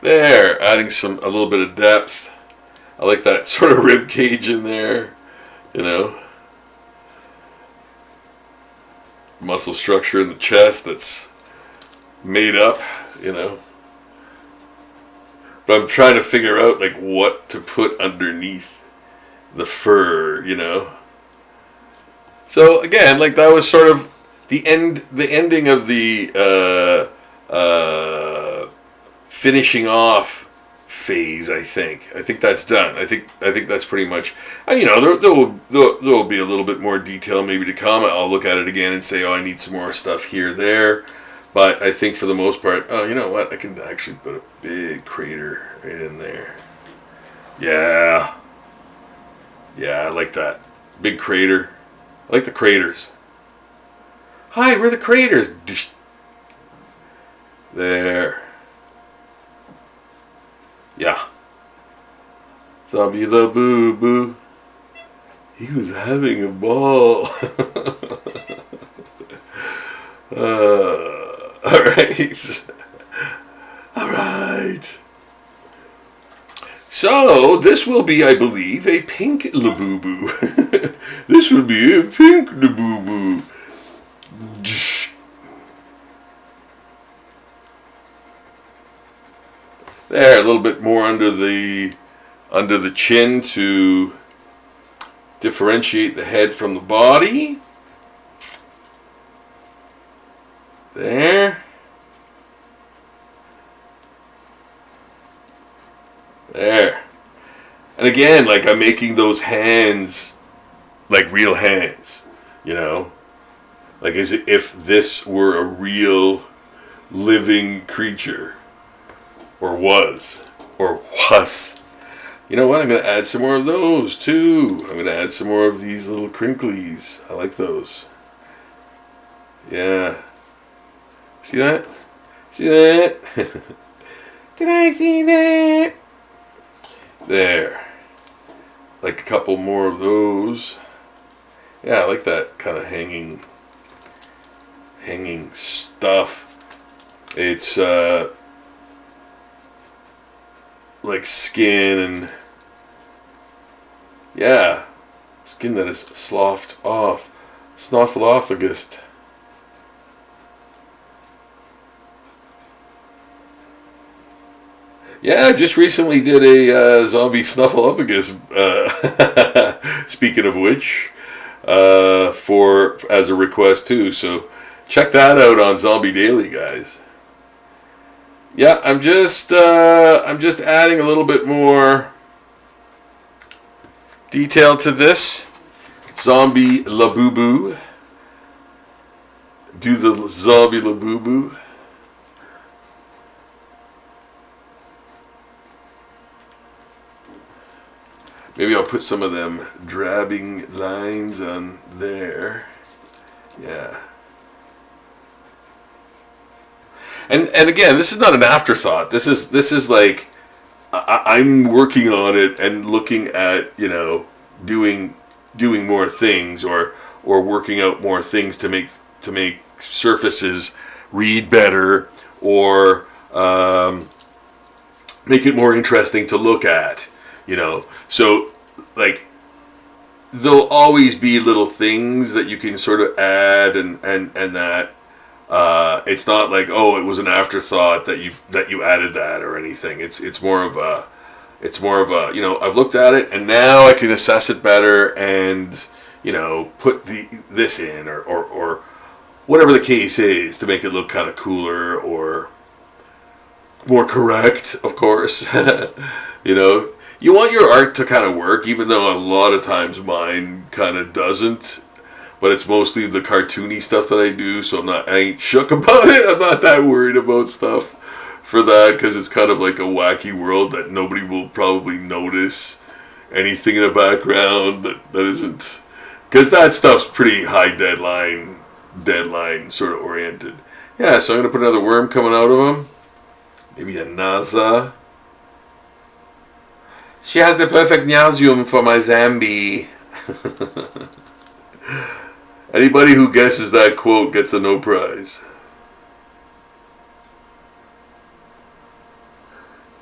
There, adding a little bit of depth. I like that sort of rib cage in there, muscle structure in the chest that's made up, But I'm trying to figure out like what to put underneath the fur, So again, like that was sort of the ending of the finishing off phase. I think that's done. I think that's pretty much. There will be a little bit more detail maybe to come. I'll look at it again and say, oh, I need some more stuff here, there. But I think for the most part, oh, you know what? I can actually put a big crater right in there. Yeah. Yeah, I like that. Big crater. I like the craters. Hi, where are the craters? There. Yeah. Zombie Labubu. He was having a ball. Alright. Alright. So this will be, I believe, a pink Labubu. This will be a pink Labubu. There, a little bit more under the chin to differentiate the head from the body. There. There. And again, like, I'm making those hands like real hands, you know? Like as if this were a real living creature. Or was. You know what? I'm going to add some more of those too. I'm going to add some more of these little crinklies. I like those. Yeah. See that? See that? Did I see that? There. Like a couple more of those. Yeah, I like that kind of hanging stuff. It's like skin and yeah, skin that is sloughed off, snuffleupagus. Yeah, I just recently did a zombie snuffleupagus. Speaking of which, for as a request too. So check that out on Zombie Daily, guys. Yeah, I'm just adding a little bit more detail to this zombie Labubu. Do the zombie Labubu. Maybe I'll put some of them drabbing lines on there. Yeah. And again, this is not an afterthought. This is like I'm working on it and looking at, you know, doing more things or working out more things to make surfaces read better or make it more interesting to look at, you know. So like there'll always be little things that you can sort of add and that. It's not like, oh, it was an afterthought that you added that or anything. It's more of a you know, I've looked at it and now I can assess it better and, you know, put this in or whatever the case is to make it look kind of cooler or more correct, of course. You know, you want your art to kind of work, even though a lot of times mine kind of doesn't. But it's mostly the cartoony stuff that I do, so I ain't shook about it. I'm not that worried about stuff for that, because it's kind of like a wacky world that nobody will probably notice anything in the background that isn't... Because that stuff's pretty high deadline sort of oriented. Yeah, so I'm going to put another worm coming out of him. Maybe a Naza. She has the perfect nauseum for my zombie. Anybody who guesses that quote gets a no prize.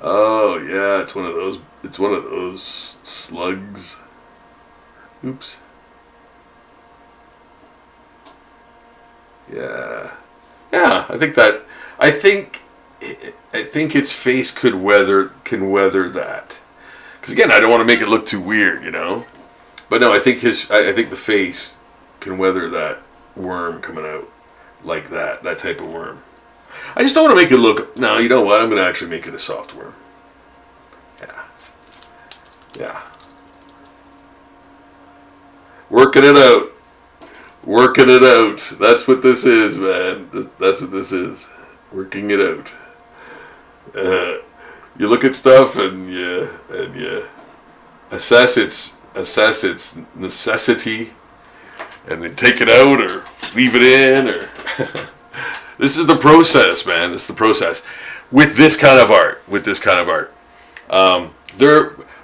Oh yeah, it's one of those. It's one of those slugs. Oops. Yeah. Yeah, I think its face can weather that. Because again, I don't want to make it look too weird, you know. But no, I think the face can weather that worm coming out like that type of worm. I just don't want to make it look... No, you know what? I'm going to actually make it a soft worm. Yeah. Working it out. That's what this is, man. That's what this is. Working it out. You look at stuff and you assess its necessity, and then take it out or leave it in, or this is the process, man. This is the process with this kind of art.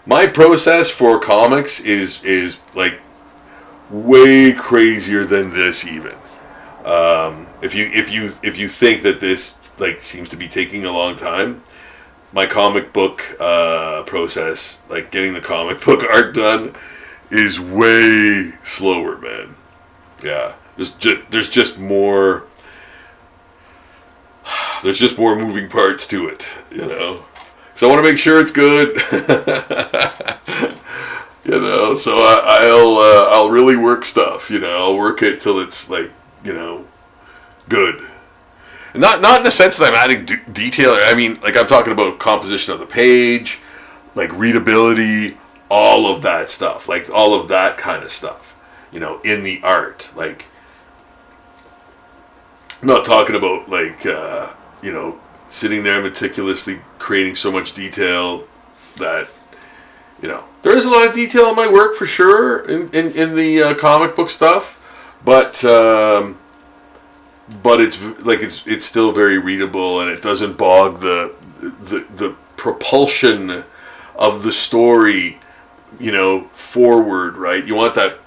My process for comics is like way crazier than this even. If you think that this like seems to be taking a long time, my comic book process, like getting the comic book art done, is way slower, man. Yeah, there's just more. There's just more moving parts to it, you know. So I want to make sure it's good, you know. So I'll really work stuff, you know. I'll work it till it's like, you know, good. And not in the sense that I'm adding detail. I mean, like I'm talking about composition of the page, like readability, all of that stuff, like all of that kind of stuff, you know, in the art. Like, I'm not talking about like, you know, sitting there meticulously creating so much detail that, you know, there is a lot of detail in my work for sure in the comic book stuff, but it's like it's still very readable, and it doesn't bog the propulsion of the story, you know, forward, right? You want that.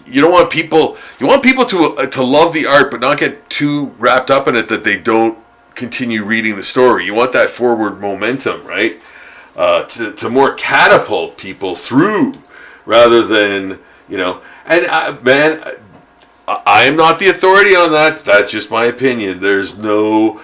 You don't want people. You want people to love the art, but not get too wrapped up in it that they don't continue reading the story. You want that forward momentum, right? To more catapult people through, rather than, you know. And man, I am not the authority on that. That's just my opinion. There's no.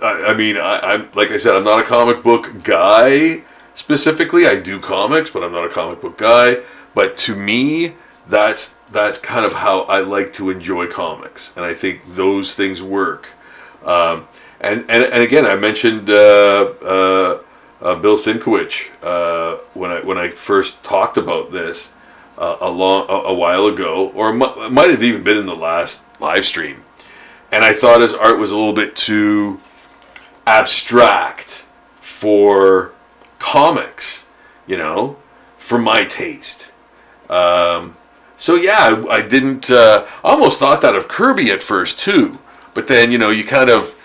I mean, I'm like I said, I'm not a comic book guy specifically. I do comics, but I'm not a comic book guy. But to me, that's kind of how I like to enjoy comics, and I think those things work. And again, I mentioned Bill Sienkiewicz when I first talked about this a while ago, or it might have even been in the last live stream. And I thought his art was a little bit too abstract for comics, you know, for my taste. So yeah, I didn't. I almost thought that of Kirby at first too, but then, you know, you kind of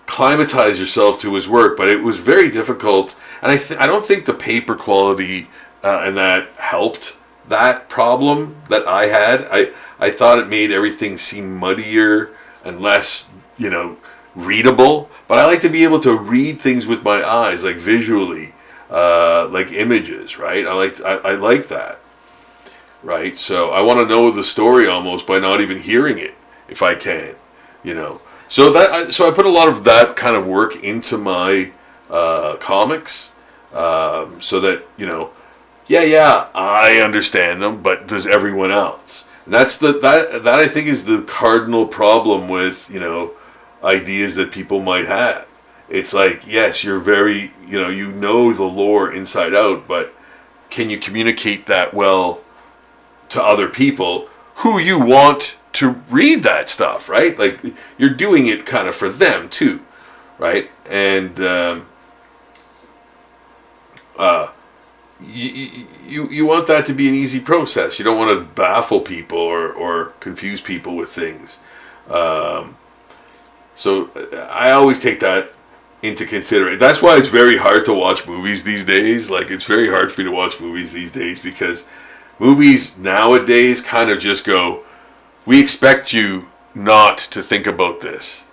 climatize yourself to his work. But it was very difficult, and I don't think the paper quality and that helped that problem that I had. I thought it made everything seem muddier and less, you know, readable. But I like to be able to read things with my eyes, like visually. Like images, right? I like that, right? So I want to know the story almost by not even hearing it, if I can, you know. So I put a lot of that kind of work into my comics, so that, you know, yeah, I understand them, but does everyone else? And that I think is the cardinal problem with, you know, ideas that people might have. It's like, yes, you're very, you know the lore inside out, but can you communicate that well to other people who you want to read that stuff, right? Like, you're doing it kind of for them too, right? And you want that to be an easy process. You don't want to baffle people or confuse people with things. So I always take that into consideration. That's why it's very hard to watch movies these days. Like, it's very hard for me to watch movies these days, because movies nowadays kind of just go, we expect you not to think about this.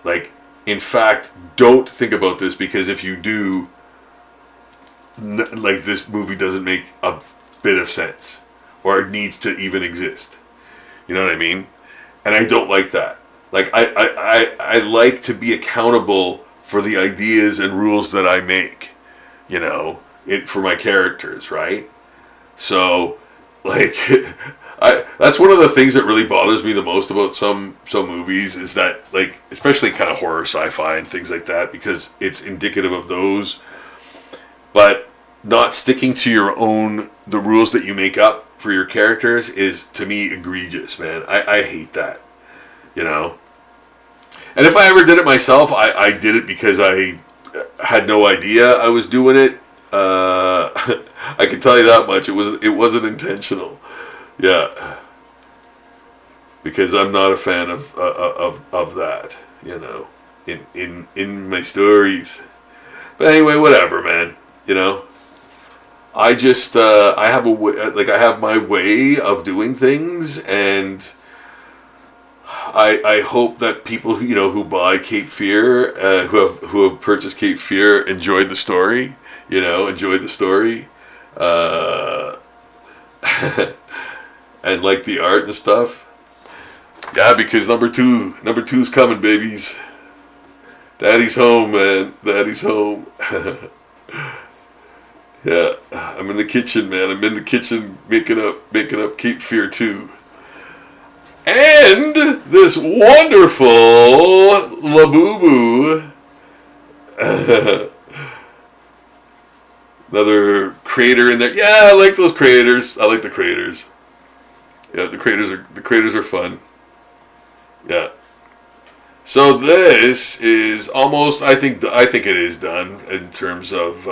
Like, in fact, don't think about this, because if you do, like, this movie doesn't make a bit of sense, or it needs to even exist. You know what I mean? And I don't like that. Like, I like to be accountable for the ideas and rules that I make, you know, for my characters, right? So, like, that's one of the things that really bothers me the most about some movies, is that, like, especially kind of horror, sci-fi, and things like that, because it's indicative of those, but not sticking to the rules that you make up for your characters is, to me, egregious, man. I hate that, you know? And if I ever did it myself, I did it because I had no idea I was doing it. I can tell you that much. It wasn't intentional. Yeah, because I'm not a fan of that. You know, in my stories. But anyway, whatever, man. You know, I just I have my way of doing things, and I hope that people who buy Cape Fear, who have purchased Cape Fear, enjoyed the story. Enjoyed the story, and like the art and stuff. Yeah, because number two's coming, babies. Daddy's home, man. Daddy's home. Yeah, I'm in the kitchen, man. I'm in the kitchen making up Cape Fear 2. And this wonderful Labubu. Another crater in there. Yeah, I like those craters. I like the craters. Yeah, the craters are fun. Yeah. So this is almost. I think it is done in terms of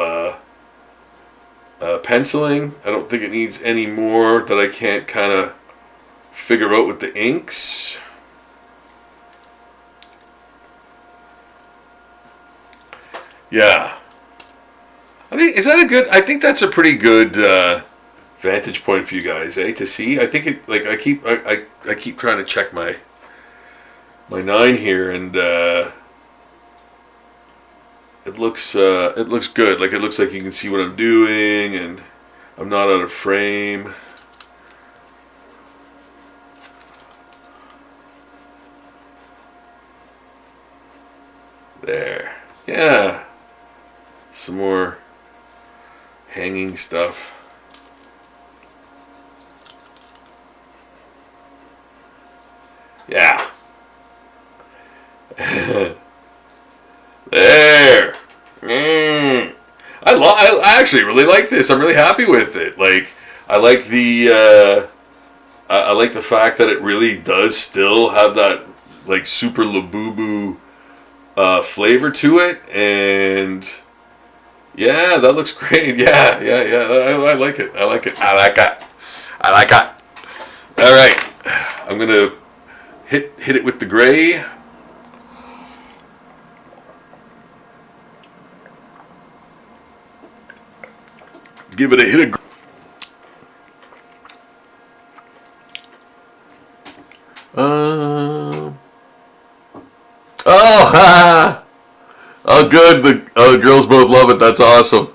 penciling. I don't think it needs any more that I can't kind of figure out with the inks. Yeah. I think that's a pretty good vantage point for you guys, to see. I think it, like, I keep trying to check my 9 here, and it looks good. Like, it looks like you can see what I'm doing, and I'm not out of frame. There. Yeah. Some more hanging stuff. Yeah. There. I actually really like this. I'm really happy with it. Like, I like the fact that it really does still have that, like, super Labubu flavor to it, and yeah, that looks great. Yeah. I like it. I like it. All right, I'm gonna hit it with the gray. Give it a hit of. Oh, good. The girls both love it. That's awesome.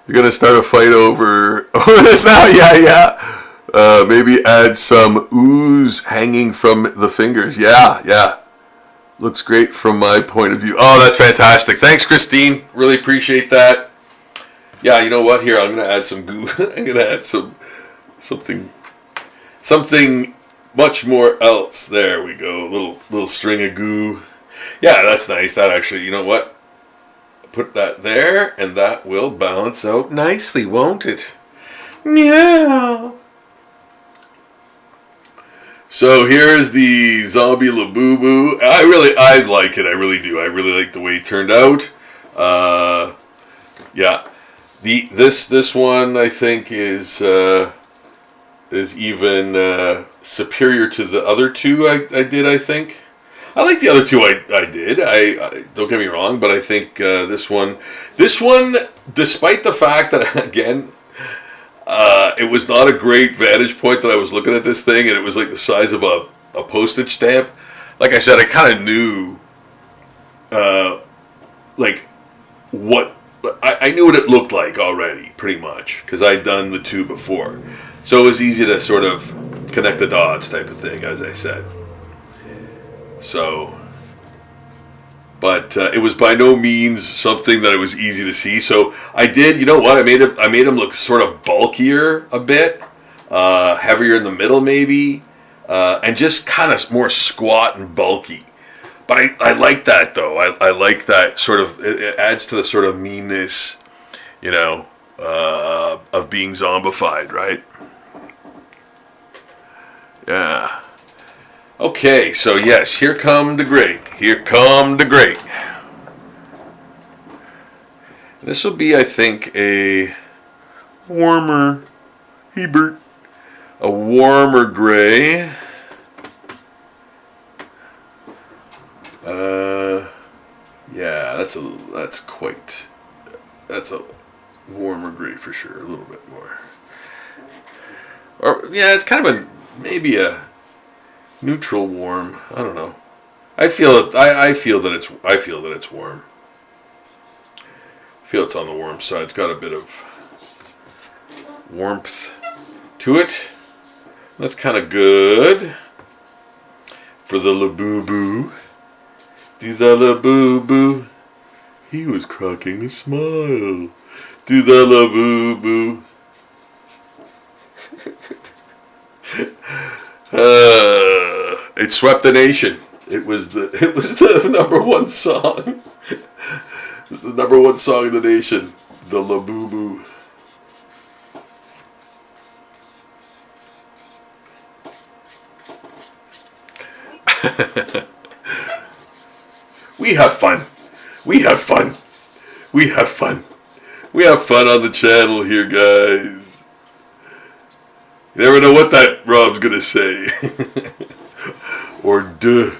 You're gonna start a fight over this now. Yeah. Maybe add some ooze hanging from the fingers. Yeah. Looks great from my point of view. Oh, that's fantastic. Thanks, Christine. Really appreciate that. Yeah, you know what? Here, I'm gonna add some goo. I'm gonna add something much more else. There we go. Little string of goo. Yeah, that's nice. That actually, you know what? Put that there, and that will balance out nicely, won't it? Meow. So here's the zombie Labubu. I like it. I really do. I really like the way it turned out. Yeah. This one I think is even superior to the other two I did. I think I like the other two I did. I don't get me wrong, but I think this one, despite the fact that again, it was not a great vantage point that I was looking at this thing, and it was like the size of a postage stamp. Like I said, I kind of knew, like what. I knew what it looked like already, pretty much, because I'd done the two before. So it was easy to sort of connect the dots type of thing, as I said. So, but it was by no means something that it was easy to see. So I did, you know what? I made him look sort of bulkier a bit, heavier in the middle maybe, and just kind of more squat and bulky. But I like that, though. I like that sort of, it adds to the sort of meanness, of being zombified, right? Yeah. Okay, so yes, here come the great. Here come the great. This will be, I think, a warmer Hebert. A warmer gray. Yeah, that's a warmer gray for sure, a little bit more. Or yeah, it's kind of maybe a Neutral warm. I don't know. I feel it. I feel that it's. I feel that it's warm. I feel it's on the warm side. It's got a bit of warmth to it. That's kind of good for the Labubu. Do the Labubu. He was cracking a smile. Do the Labubu. It swept the nation. It was the number one song. It was the number one song in the nation. The Labubu. We have fun. We have fun. We have fun. We have fun on the channel here, guys. You never know what that Rob's gonna say. Or duh.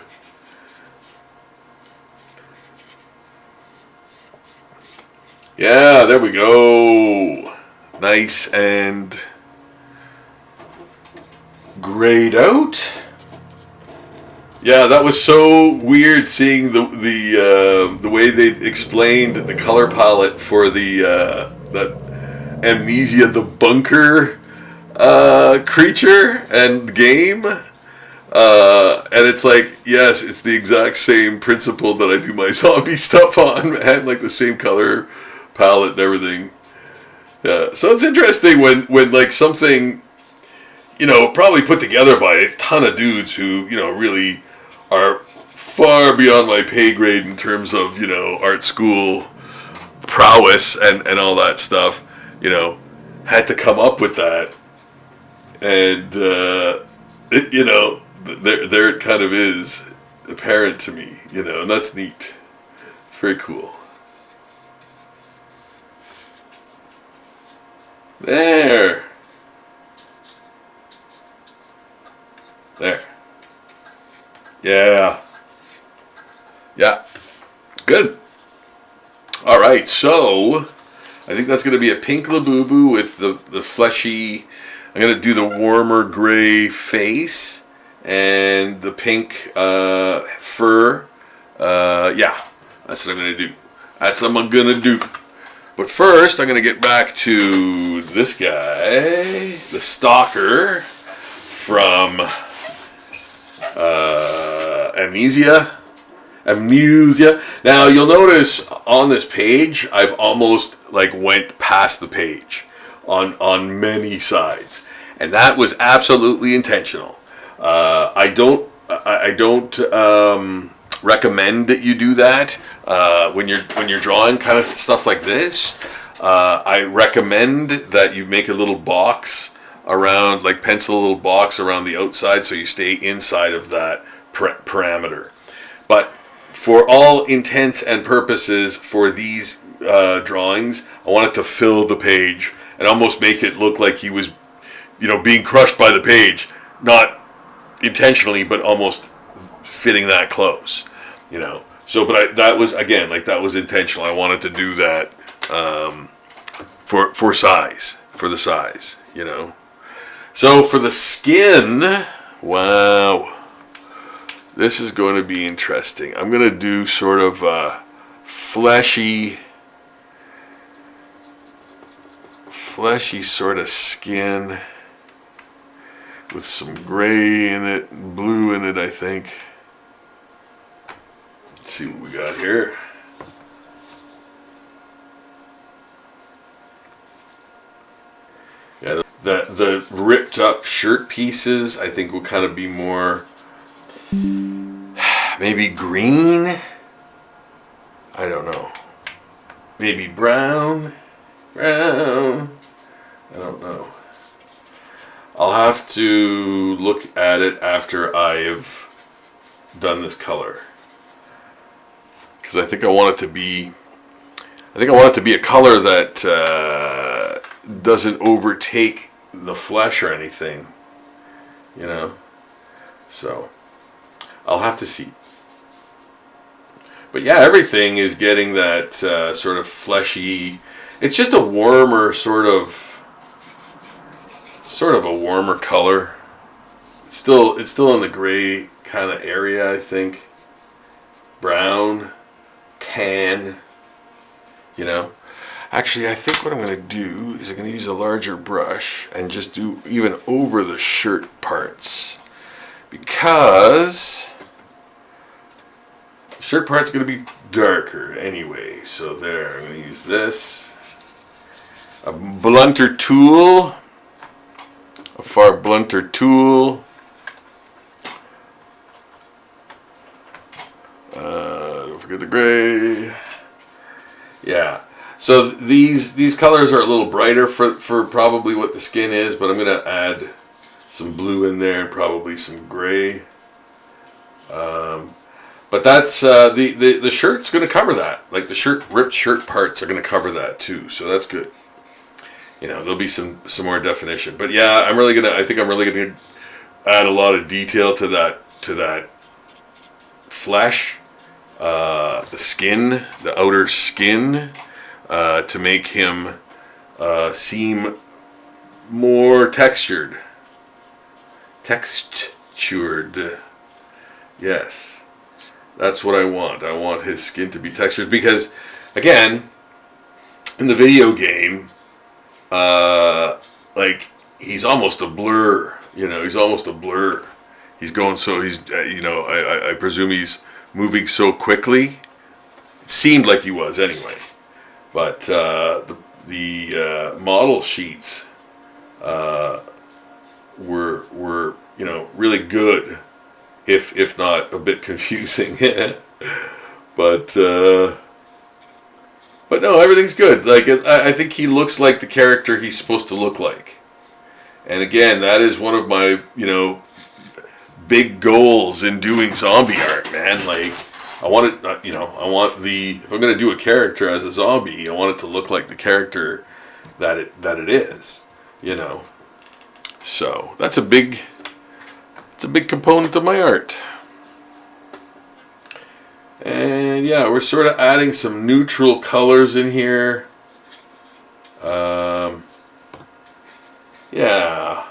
Yeah, there we go. Nice and grayed out. Yeah, that was so weird seeing the way they explained the color palette for that Amnesia, the bunker creature and game. And it's like, yes, it's the exact same principle that I do my zombie stuff on. I had like the same color palette and everything. Yeah, so it's interesting when like something, probably put together by a ton of dudes who, really are far beyond my pay grade in terms of, art school prowess and all that stuff, had to come up with that. And, there it kind of is apparent to me, and that's neat. It's very cool. There. Yeah. Yeah. Good. Alright, so I think that's going to be a pink Labubu with the fleshy. I'm going to do the warmer gray face and the pink fur. Yeah, that's what I'm going to do. That's what I'm going to do. But first, I'm going to get back to this guy, the Stalker from Amnesia. Now, you'll notice on this page, I've almost went past the page on many sides, and that was absolutely intentional. I don't recommend that you do that when you're drawing kind of stuff like this. I recommend that you make a little box around, pencil a little box around the outside so you stay inside of that parameter. But for all intents and purposes for these drawings, I wanted to fill the page and almost make it look like he was, being crushed by the page, not intentionally, but almost fitting that close, So, but that was, again, that was intentional. I wanted to do that for the size, So for the skin, wow, this is going to be interesting. I'm going to do sort of a fleshy sort of skin with some gray in it, blue in it, I think. Let's see what we got here. Yeah, the ripped up shirt pieces, I think, will kind of be more maybe green. I don't know. Maybe brown. I don't know. I'll have to look at it after I've done this color, because I think I want it to be a color that doesn't overtake the flesh or anything, so I'll have to see. But yeah, everything is getting that sort of fleshy. It's just a warmer sort of a warmer color. it's still in the gray kind of area, I think. Brown, tan, you know. Actually, I think what I'm going to do is I'm going to use a larger brush and just do even over the shirt parts, because the shirt part's going to be darker anyway. So there, I'm going to use this, a blunter tool, a far blunter tool. Don't forget the gray. Yeah. So these colors are a little brighter for probably what the skin is, but I'm gonna add some blue in there and probably some gray. But that's the shirt's gonna cover that. Like the ripped shirt parts are gonna cover that too. So that's good. You know, there'll be some more definition. But yeah, I think I'm really gonna add a lot of detail to that flesh, the skin, the outer skin. To make him seem more textured. Yes. That's what I want. I want his skin to be textured because, again, in the video game, like, he's almost a blur. You know, he's almost a blur. He's going so, I presume he's moving so quickly. It seemed like he was anyway. But the model sheets were really good, if not a bit confusing. but no, everything's good. Like I think he looks like the character he's supposed to look like. And again, that is one of my big goals in doing zombie art, man. Like, I want it, if I'm going to do a character as a zombie, I want it to look like the character that it is, you know. So, it's a big component of my art. And yeah, we're sort of adding some neutral colors in here. Yeah.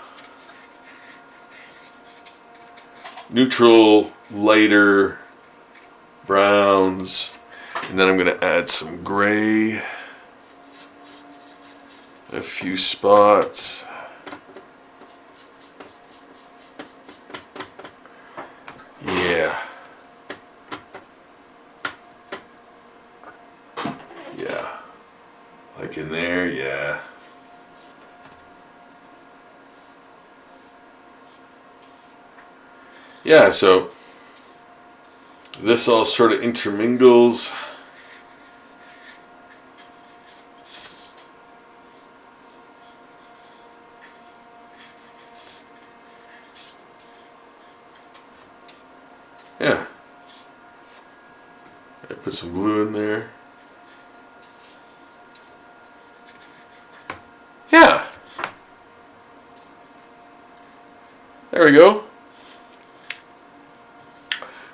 Neutral, lighter browns, and then I'm going to add some gray, a few spots. Yeah, like in there. Yeah, so this all sort of intermingles. Yeah. I put some blue in there. Yeah. There we go.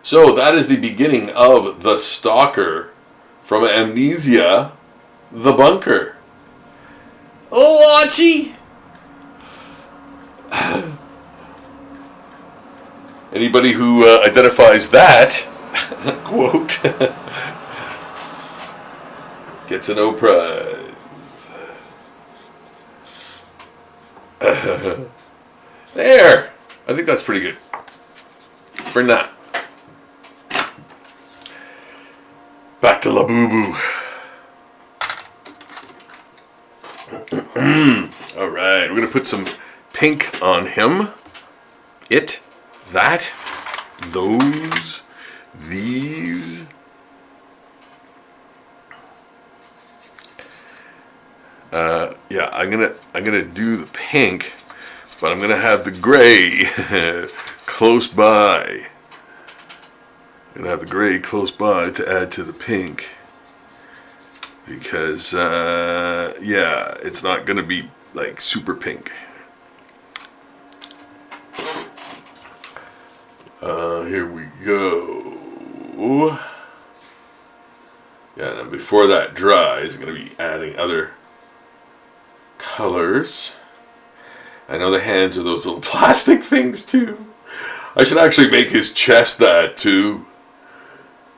So that is the beginning of the Stalker from Amnesia, the Bunker. Oh, Archie! Anybody who identifies that quote gets an O prize. There! I think that's pretty good. For now. Back to Labubu. Alright, we're going to put some pink on him. Those, these. Yeah, I'm gonna do the pink, but I'm gonna have the gray close by. I'm gonna have the gray close by to add to the pink, because yeah, it's not gonna be like super pink. Here we go. Yeah, now before that dries, I'm going to be adding other colors. I know the hands are those little plastic things too. I should actually make his chest that too.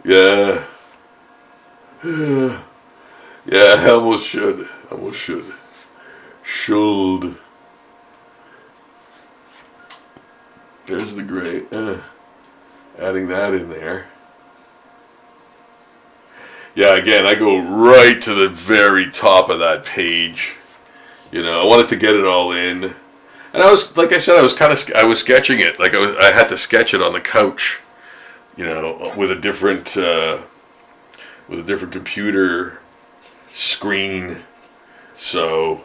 Yeah. Yeah, I almost should. Should. There's the gray. Adding that in there. Yeah, again, I go right to the very top of that page. You know, I wanted to get it all in. And I was, like I said, I was sketching it. Like I had to sketch it on the couch. You know, with a different computer screen. So,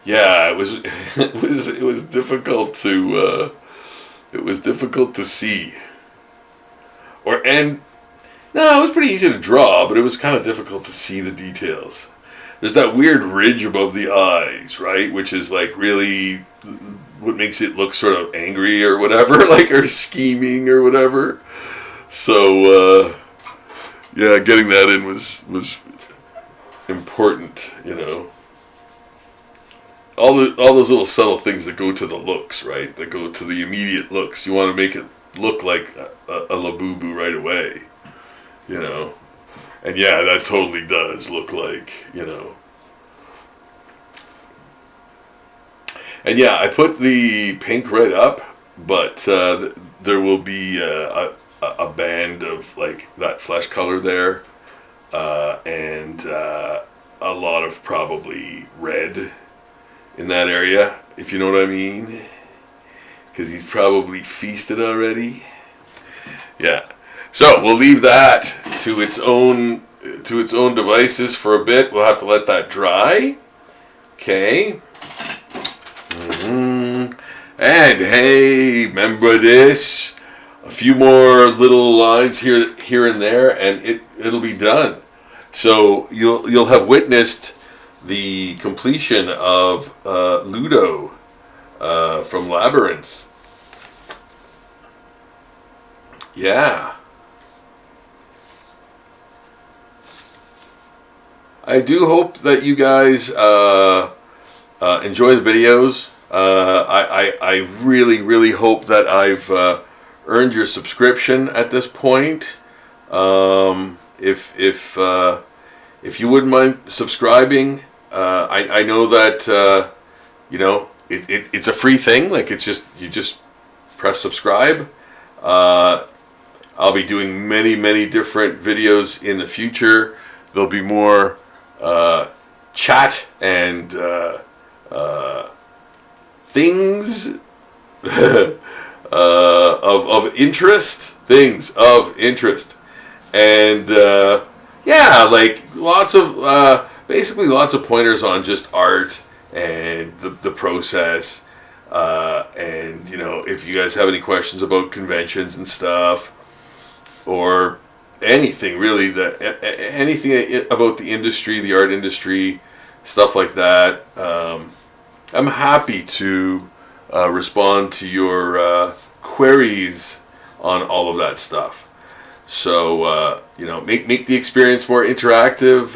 yeah, it was it was difficult to see. No, it was pretty easy to draw, but it was kind of difficult to see the details. There's that weird ridge above the eyes, right? Which is like really what makes it look sort of angry or whatever, like, or scheming or whatever. So, yeah, getting that in was important, you know. All those little subtle things that go to the looks, right? That go to the immediate looks. You want to make it look like a Labubu right away, you know. And yeah, that totally does look like, you know. And yeah, I put the pink right up, but there will be a band of like that flesh color there, and a lot of probably red in that area, if you know what I mean, because he's probably feasted already. Yeah, so we'll leave that to its own devices for a bit. We'll have to let that dry. Okay. And hey, remember this? A few more little lines here and there, and it'll be done. So you'll have witnessed the completion of Ludo from Labyrinth. Yeah. I do hope that you guys enjoy the videos. I really hope that I've earned your subscription at this point. If you wouldn't mind subscribing, I know that you know it's a free thing. Like you just press subscribe. I'll be doing many different videos in the future. There'll be more chat and things of interest. Things of interest, and yeah, like basically lots of pointers on just art and the process. And you know, if you guys have any questions about conventions and stuff, or anything really, anything about the industry, the art industry, stuff like that, I'm happy to respond to your queries on all of that stuff. So you know, make the experience more interactive.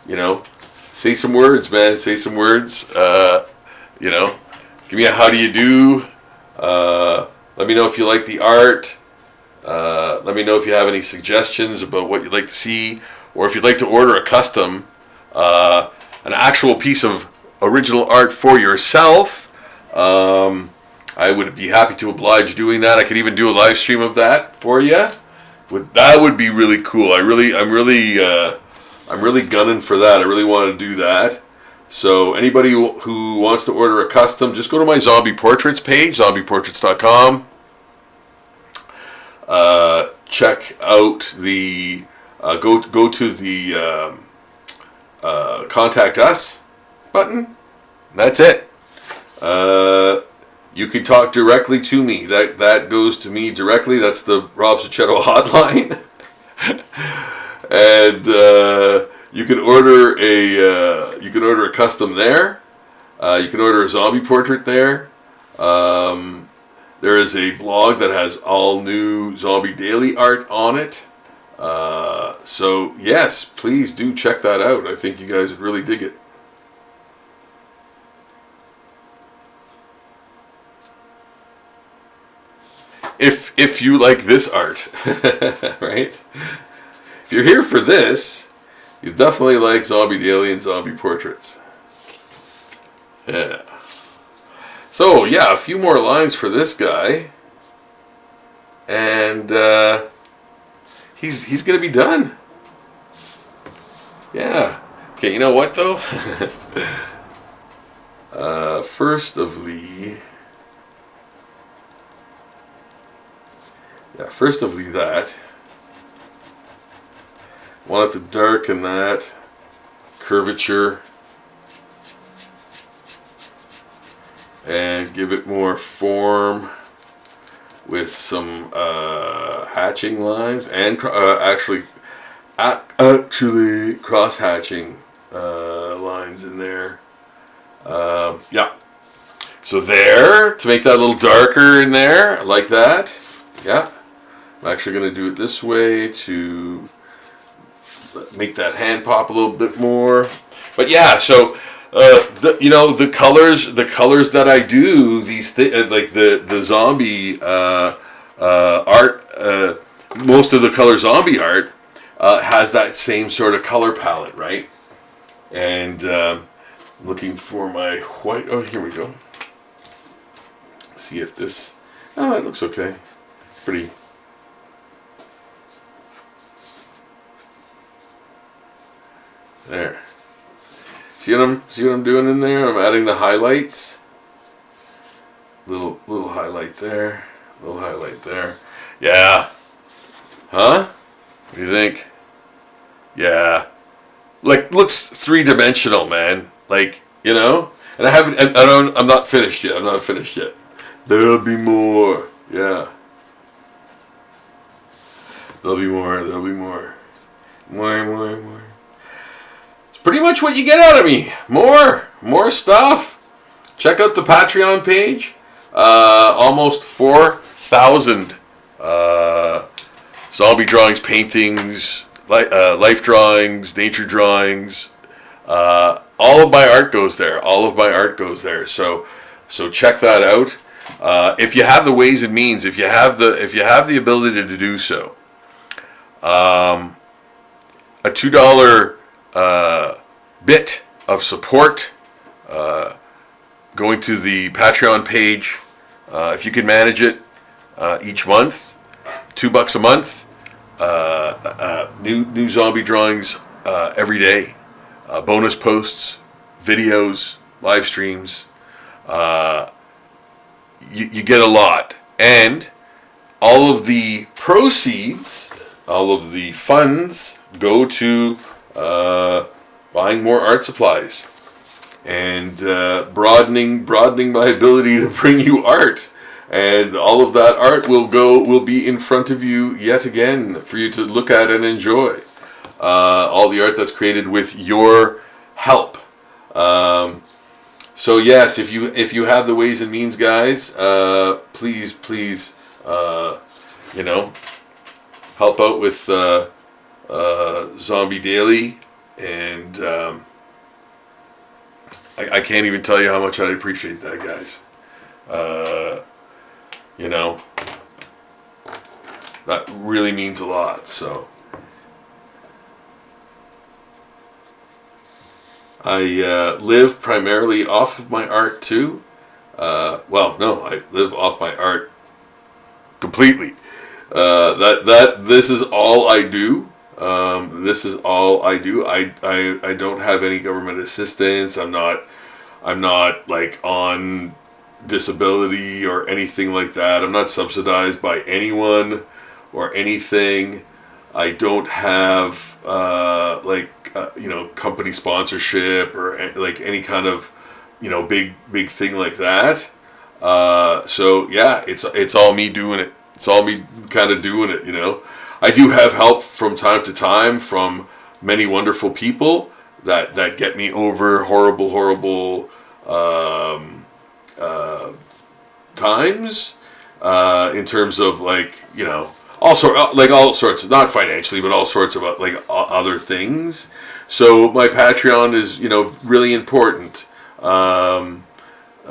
You know, say some words, man. Say some words. You know, give me a how do you do. Let me know if you like the art. Let me know if you have any suggestions about what you'd like to see, or if you'd like to order a custom, an actual piece of original art for yourself. I would be happy to oblige doing that. I could even do a live stream of that for you. That would be really cool. I'm really gunning for that. I really want to do that. So anybody who wants to order a custom, just go to my Zombie Portraits page, zombieportraits.com. Check out the go to the contact us button. That's it. You can talk directly to me. That goes to me directly. That's the Rob Sachetto hotline. And you can order a custom there. You can order a zombie portrait there. There is a blog that has all new Zombie Daily art on it. So yes, please do check that out. I think you guys would really dig it. if you like this art, right? If you're here for this, you definitely like Zombie Daily and Zombie Portraits. Yeah. So yeah, a few more lines for this guy, and he's gonna be done. Yeah. Okay. You know what though? First of that. Wanted to darken that curvature and give it more form with some hatching lines and actually cross hatching lines in there. Yeah. So there, to make that a little darker in there, like that. Yeah. I'm actually going to do it this way to make that hand pop a little bit more. But yeah, so the colors that I do, these like the zombie art, most of the color zombie art has that same sort of color palette, right? And looking for my white. Oh, here we go. See if this. Oh, it looks okay. Pretty. There. See what I'm doing in there? I'm adding the highlights. Little highlight there. Little highlight there. Yeah. Huh? What do you think? Yeah. Like, looks three-dimensional, man. Like, you know? And I'm not finished yet. There'll be more. Yeah. There'll be more. More. Pretty much what you get out of me. More stuff. Check out the Patreon page. Almost 4,000 zombie drawings, paintings, life drawings, nature drawings. All of my art goes there. So check that out. If you have the ways and means, if you have the ability to do so, a $2 bit of support going to the Patreon page, if you can manage it, each month, $2 a month, new zombie drawings every day, bonus posts, videos, live streams. You get a lot, and all of the proceeds, all of the funds go to buying more art supplies and broadening my ability to bring you art. And all of that art will be in front of you yet again for you to look at and enjoy. All the art that's created with your help. So yes, if you have the ways and means, guys, please, help out with Zombie Daily, and I can't even tell you how much I appreciate that, guys. That really means a lot. So I live primarily off of my art too. I live off my art completely. This is all I do. I don't have any government assistance. I'm not like on disability or anything like that. I'm not subsidized by anyone or anything. I don't have company sponsorship or like any kind of big thing like that. So yeah, it's all me doing it. It's all me kind of doing it. I do have help from time to time from many wonderful people that get me over horrible times, in terms of all sorts, not financially, but all sorts of other things. So my Patreon is really important.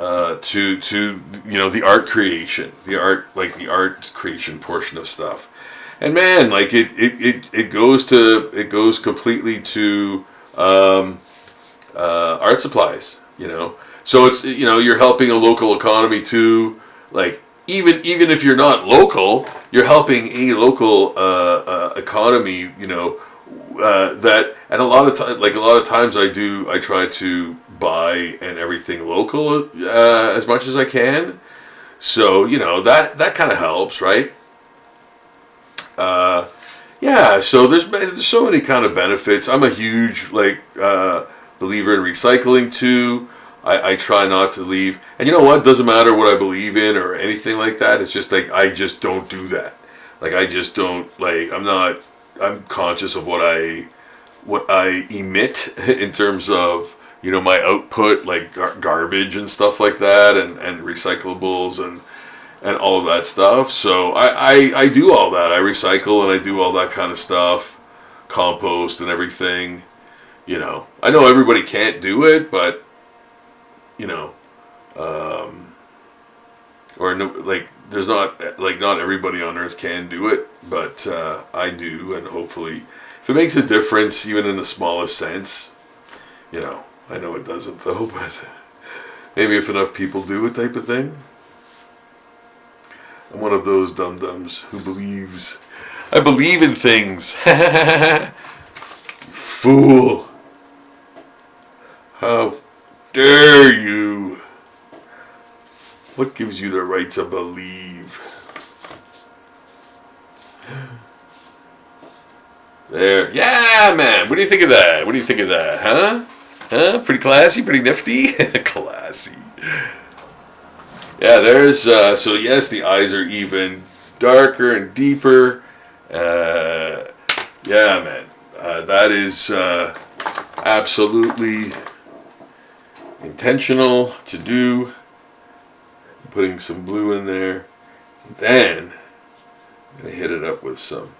to the art creation, the art creation portion of stuff. And man, like it goes completely to art supplies, So it's you're helping a local economy too. Like even if you're not local, you're helping a local economy. That, and a lot of times I try to buy and everything local as much as I can. So that kind of helps, right? Yeah, so there's so many kind of benefits. I'm a huge believer in recycling too. I try not to leave, and you know what? Doesn't matter what I believe in or anything like that. It's just like I just don't do that. Like I just don't I'm conscious of what I emit in terms of my output, like garbage and stuff like that, and recyclables and all of that stuff. So I do all that. I recycle and I do all that kind of stuff, compost and everything. I know everybody can't do it, but or no, there's not everybody on earth can do it, but I do, and hopefully, if it makes a difference, even in the smallest sense, I know it doesn't though, but maybe if enough people do it, type of thing. I'm one of those dum-dums who believes. I believe in things. Fool. How dare you? What gives you the right to believe? There. Yeah, man. What do you think of that? What do you think of that? Huh? Pretty classy? Pretty nifty? Classy. Yeah, there's, so yes, the eyes are even darker and deeper. Yeah, man. That is absolutely intentional to do. Putting some blue in there. Then, I'm going to hit it up with some.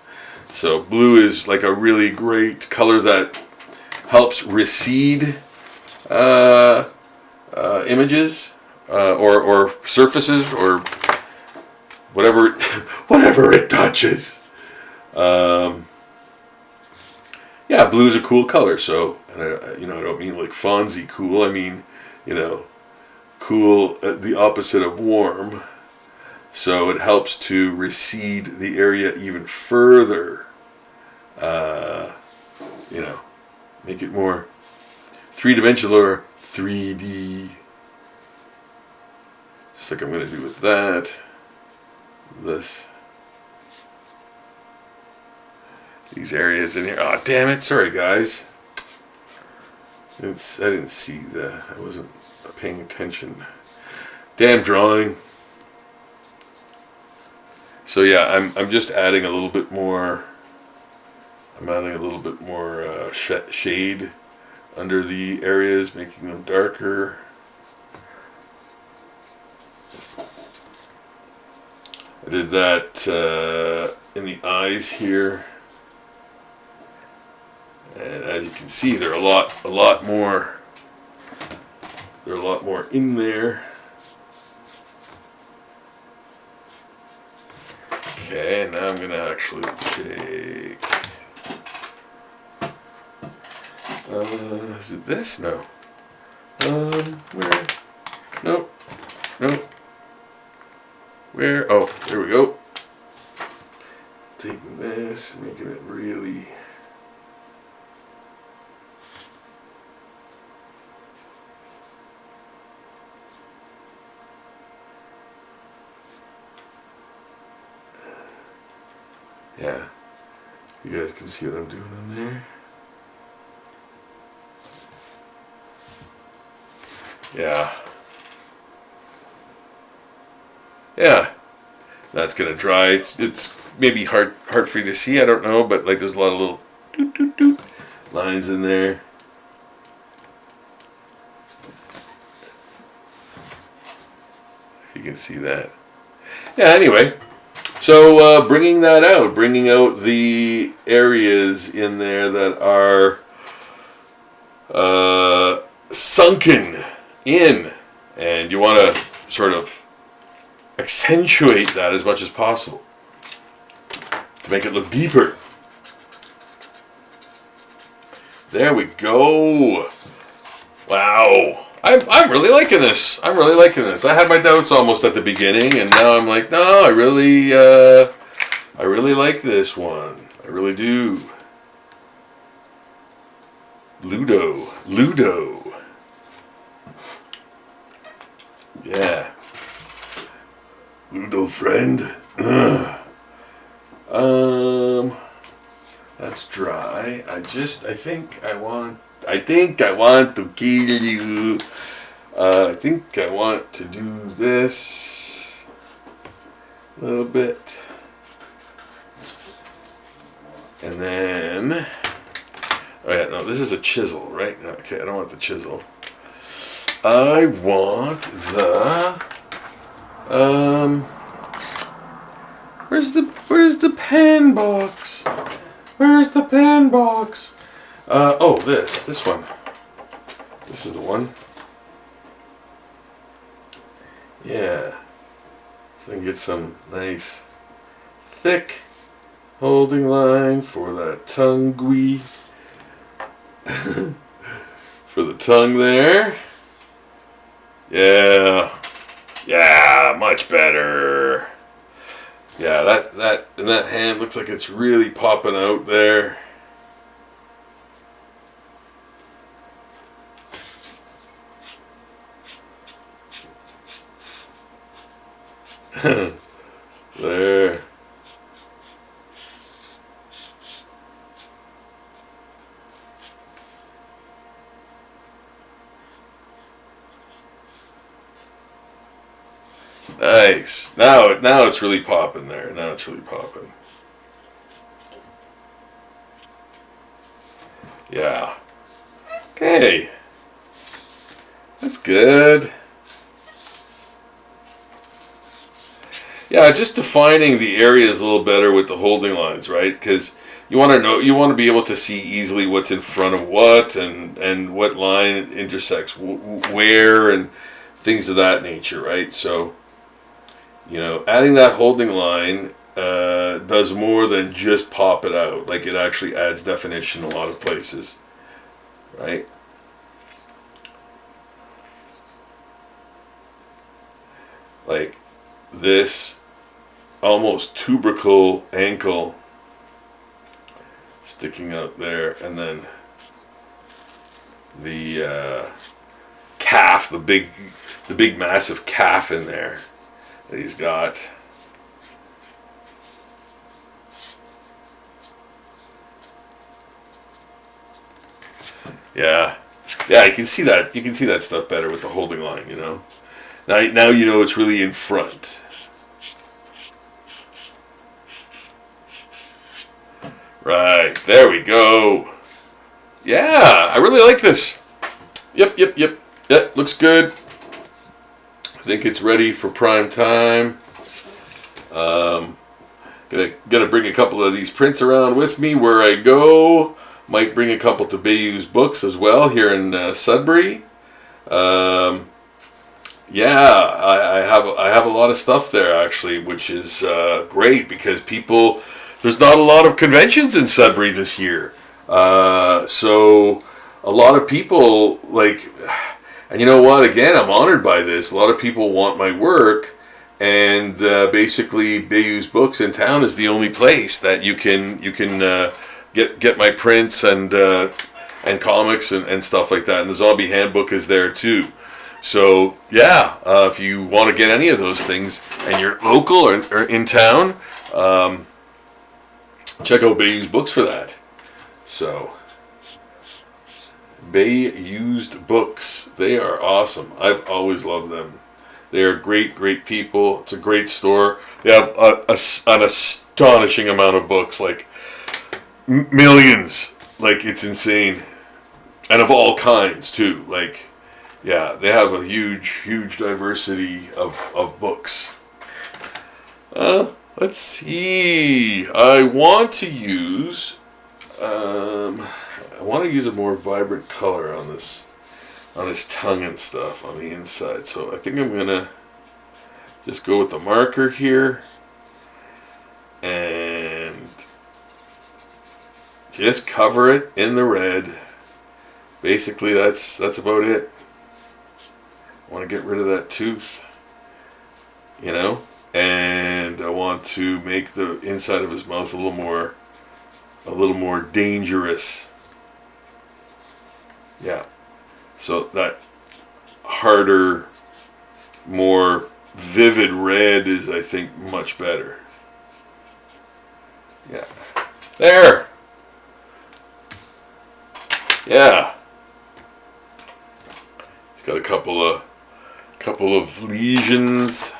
So, blue is like a really great color that helps recede images. Or surfaces, or whatever it touches. Yeah, blue is a cool color. So, and I don't mean like Fonzie cool. I mean, cool, the opposite of warm. So it helps to recede the area even further. Make it more three-dimensional or 3D. Just like I'm going to do with that. These areas in here. Oh, damn it. Sorry, guys. I didn't see that. I wasn't paying attention. Damn drawing. So yeah, I'm just adding a little bit more. I'm adding a little bit more shade under the areas, making them darker. I did that in the eyes here, and as you can see, they're a lot more. They're a lot more in there. Okay, now I'm gonna actually take. Is it this? No. Where? Nope. Nope. Where? Oh, there we go. Taking this, making it really. Yeah. You guys can see what I'm doing in there. Yeah. Yeah. That's gonna dry. It's maybe hard for you to see. I don't know, but like there's a lot of little doot, doot, doot lines in there. If you can see that. Yeah. Anyway, so bringing out the areas in there that are sunken in And you want to sort of accentuate that as much as possible to make it look deeper. There we go. Wow. I'm really liking this. I'm really liking this. I had my doubts almost at the beginning, and now I'm like, no, I really like this one. I really do. Ludo. Yeah. Ludo friend. That's dry. I think I want to kill you. I think I want to do this a little bit. And then, oh yeah, no, this is a chisel, right? Okay, I don't want the chisel. I want the, where's the pen box? Where's the pen box? Oh, this one. This is the one. Yeah. So I can get some nice, thick holding line for that tongue-gui. For the tongue there. Yeah. Yeah, much better. Yeah, that hand looks like it's really popping out there. There. Nice. Now it's really popping there. Now it's really popping. Yeah. Okay. That's good. Yeah, just defining the areas a little better with the holding lines, right? Because you want to be able to see easily what's in front of what and what line intersects where and things of that nature, right? So, adding that holding line does more than just pop it out. Like, it actually adds definition in a lot of places, right? Like this almost tubercle ankle sticking out there, and then the calf, the big massive calf in there that he's got. Yeah, you can see that. You can see that stuff better with the holding line. Now you know it's really in front. Right, there we go. Yeah, I really like this. Yep. Yep, looks good. I think it's ready for prime time. Gonna bring a couple of these prints around with me where I go. Might bring a couple to Bayou's Books as well here in Sudbury. I have a lot of stuff there actually, which is great because there's not a lot of conventions in Sudbury this year. So a lot of people and you know what? Again, I'm honored by this. A lot of people want my work, and basically Bayou's Books in town is the only place that you can get my prints and comics and stuff like that. And the Zombie Handbook is there too. So yeah, if you want to get any of those things and you're local or in town, check out Bayou's Books for that. So, Bayou's Books, they are awesome. I've always loved them. They are great people. It's a great store. They have an astonishing amount of books, like millions. Like, it's insane. And of all kinds, too. Like, yeah, they have a huge diversity of books. Let's see. I want to use a more vibrant color on this on his tongue and stuff on the inside. So I think I'm gonna just go with the marker here and just cover it in the red. Basically, that's about it. I want to get rid of that tooth, you know, and I want to make the inside of his mouth a little more dangerous. Yeah. So that harder, more vivid red is, I think, much better. Yeah. There. Yeah. He's got a couple of lesions.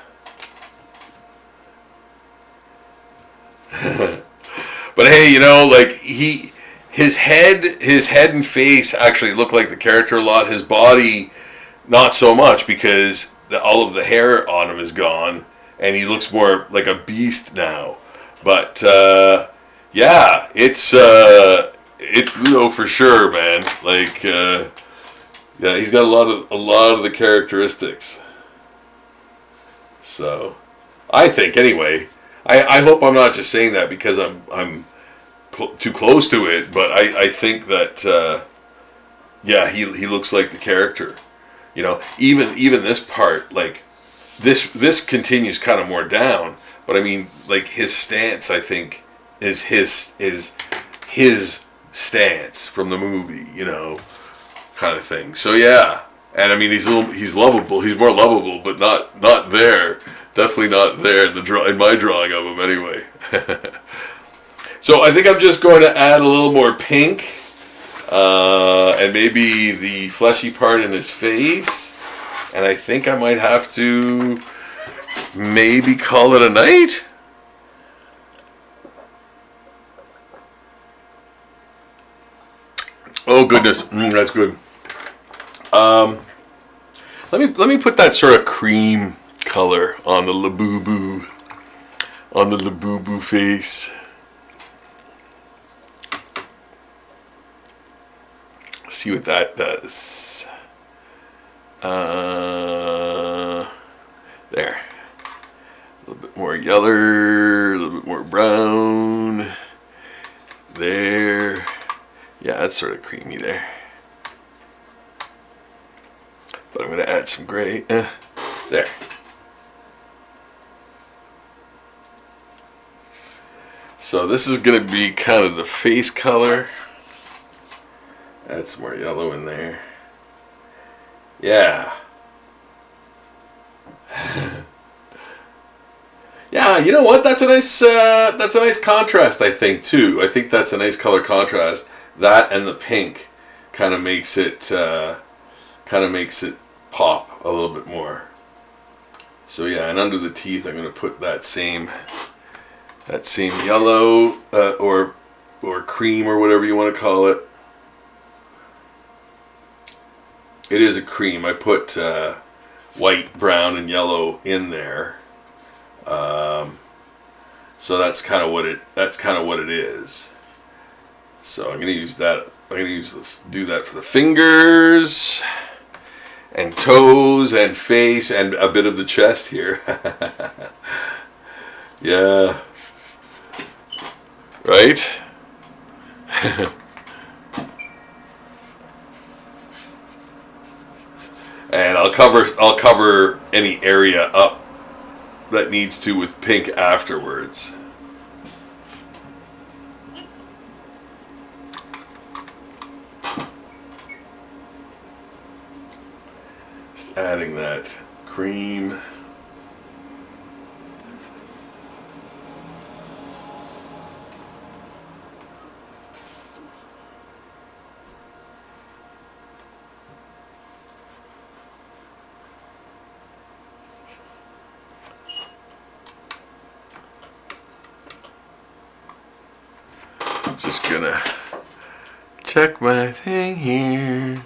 But hey, you know, like his head and face actually look like the character a lot. His body, not so much, because all of the hair on him is gone, and he looks more like a beast now. But yeah, it's Ludo for sure, man. Like yeah, he's got a lot of the characteristics. So I think anyway. I hope I'm not just saying that because I'm too close to it, but I think that yeah, he looks like the character. You know, even this part, like this continues kind of more down, but I mean, like his stance, I think is his stance from the movie, you know, kind of thing. So yeah, and I mean he's lovable. He's more lovable, but not there. Definitely not there in my drawing of him anyway. So I think I'm just going to add a little more pink, and maybe the fleshy part in his face. And I think I might have to maybe call it a night. Oh goodness, that's good. Let me put that sort of cream color on the Labubu face. See what that does. There. A little bit more yellow, a little bit more brown. There. Yeah, that's sort of creamy there. But I'm going to add some gray. There. So this is going to be kind of the face color. Add some more yellow in there. Yeah. Yeah, you know what? That's a nice contrast, I think, too. I think that's a nice color contrast. That and the pink kind of makes it pop a little bit more. So yeah, and under the teeth, I'm going to put that same yellow or cream or whatever you want to call it. It is a cream. I put white, brown, and yellow in there. So that's kind of what it is. So I'm going to use that. I'm going to do that for the fingers and toes and face and a bit of the chest here. Yeah. Right? And I'll cover any area up that needs to with pink afterwards. Just adding that cream. Just gonna check my thing here.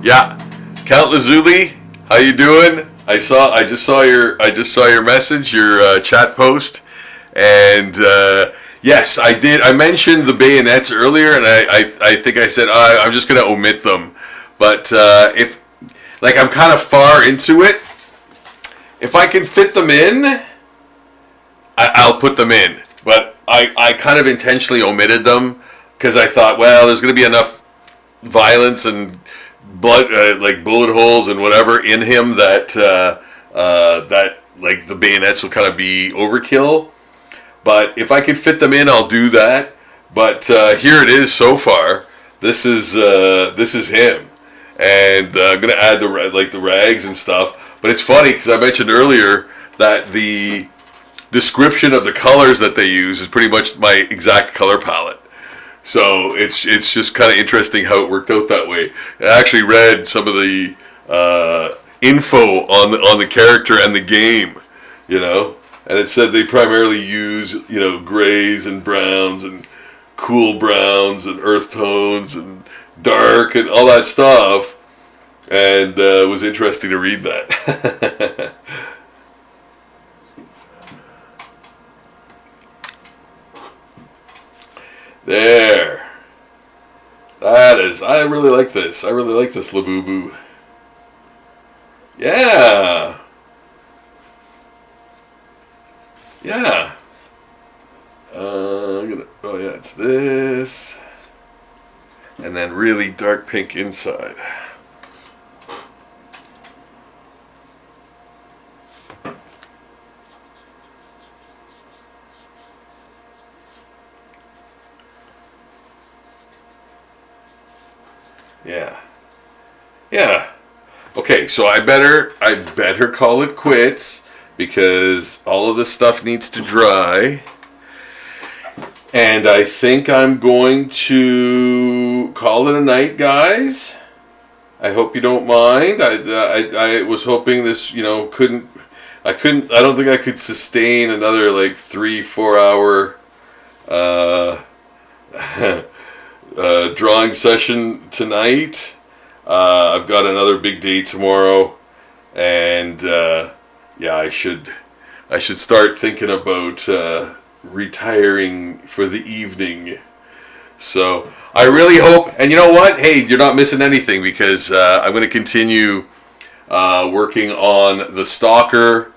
Yeah, Count Lazuli, how you doing? I just saw your message, your chat post, and yes, I did. I mentioned the bayonets earlier, and I think I said I'm just gonna omit them, but if like I'm kind of far into it, if I can fit them in, I'll put them in. But I kind of intentionally omitted them because I thought, well, there's going to be enough violence and blood, like bullet holes and whatever in him that like the bayonets will kind of be overkill. But if I could fit them in, I'll do that. But here it is so far. This is him, and I'm gonna add the rags and stuff. But it's funny because I mentioned earlier that the description of the colors that they use is pretty much my exact color palette. So it's just kind of interesting how it worked out that way. I actually read some of the info on the character and the game, you know, and it said they primarily use, you know, grays and browns and cool browns and earth tones and dark and all that stuff, and it was interesting to read that. There. That is, I really like this. I really like this Labubu. Yeah. Yeah. Oh yeah, it's this. And then really dark pink inside. Yeah. Yeah. Okay, so I better call it quits because all of this stuff needs to dry. And I think I'm going to call it a night, guys. I hope you don't mind. I was hoping this, you know, I don't think I could sustain another like 3-4 hour drawing session tonight. I've got another big day tomorrow, and yeah, I should start thinking about retiring for the evening. So I really hope, and you know what? Hey, you're not missing anything because I'm going to continue working on the Stalker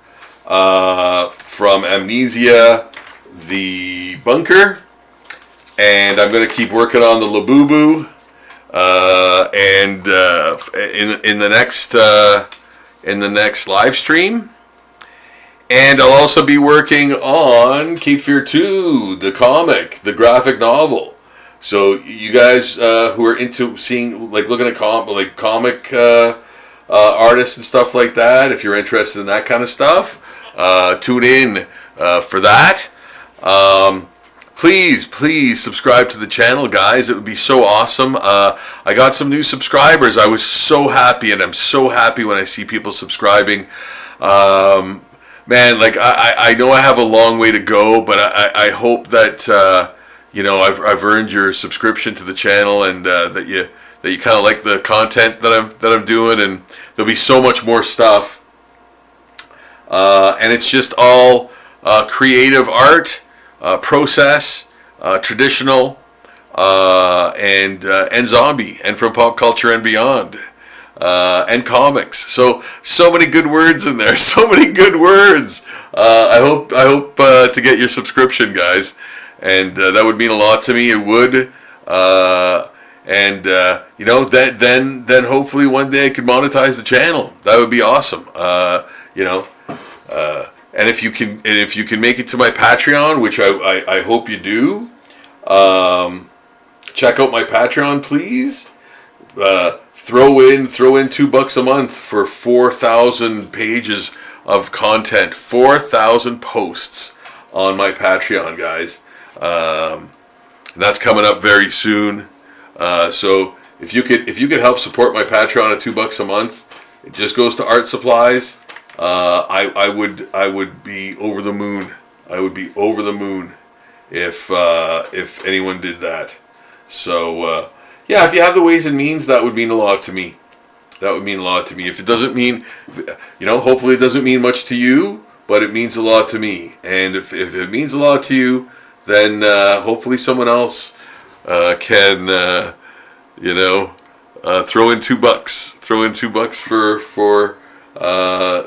from Amnesia, the bunker. And I'm going to keep working on the Labubu, and in the next live stream. And I'll also be working on Cape Fear 2, the comic, the graphic novel. So you guys who are into seeing, like looking at comic artists and stuff like that, if you're interested in that kind of stuff, tune in for that. Please subscribe to the channel, guys. It would be so awesome. I got some new subscribers. I was so happy, and I'm so happy when I see people subscribing. Man, like I know I have a long way to go, but I hope that you know I've earned your subscription to the channel, and that you kind of like the content that I'm doing, and there'll be so much more stuff. And it's just all creative art. Process, traditional, and zombie, and from pop culture and beyond, and comics. So many good words in there. So many good words. I hope to get your subscription, guys, and that would mean a lot to me. It would, and you know, then hopefully one day I could monetize the channel. That would be awesome. You know. And if you can make it to my Patreon, which I hope you do, check out my Patreon, please. Throw in $2 a month for 4,000 pages of content, 4,000 posts on my Patreon, guys. That's coming up very soon. So if you could help support my Patreon at $2 a month, it just goes to art supplies. I would be over the moon. I would be over the moon if anyone did that. So yeah, if you have the ways and means, that would mean a lot to me. That would mean a lot to me. If it doesn't mean, hopefully it doesn't mean much to you, but it means a lot to me. And if it means a lot to you, then hopefully someone else can, throw in $2. Throw in $2 for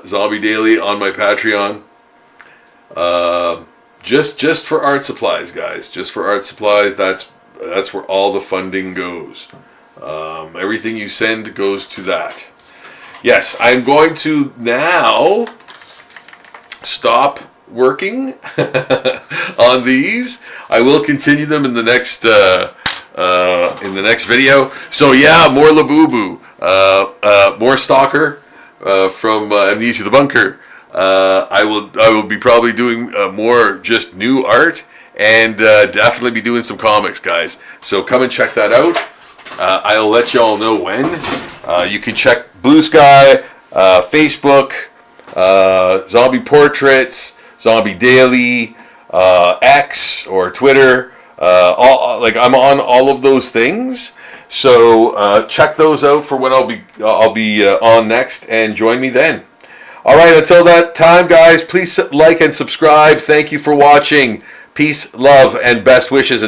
Zombie Daily on my Patreon. Just for art supplies, guys. Just for art supplies. That's where all the funding goes. Everything you send goes to that. Yes, I'm going to now stop working on these. I will continue them in the next video. So yeah, more Labubu, more Stalker from Amnesia the Bunker. I will be probably doing more just new art, and definitely be doing some comics, guys. So come and check that out. I'll let you all know when. You can check Blue Sky, Facebook, Zombie Portraits, Zombie Daily, X or Twitter. I'm on all of those things. So check those out for when I'll be on next, and join me then. All right, until that time, guys, please like and subscribe. Thank you for watching. Peace, love, and best wishes.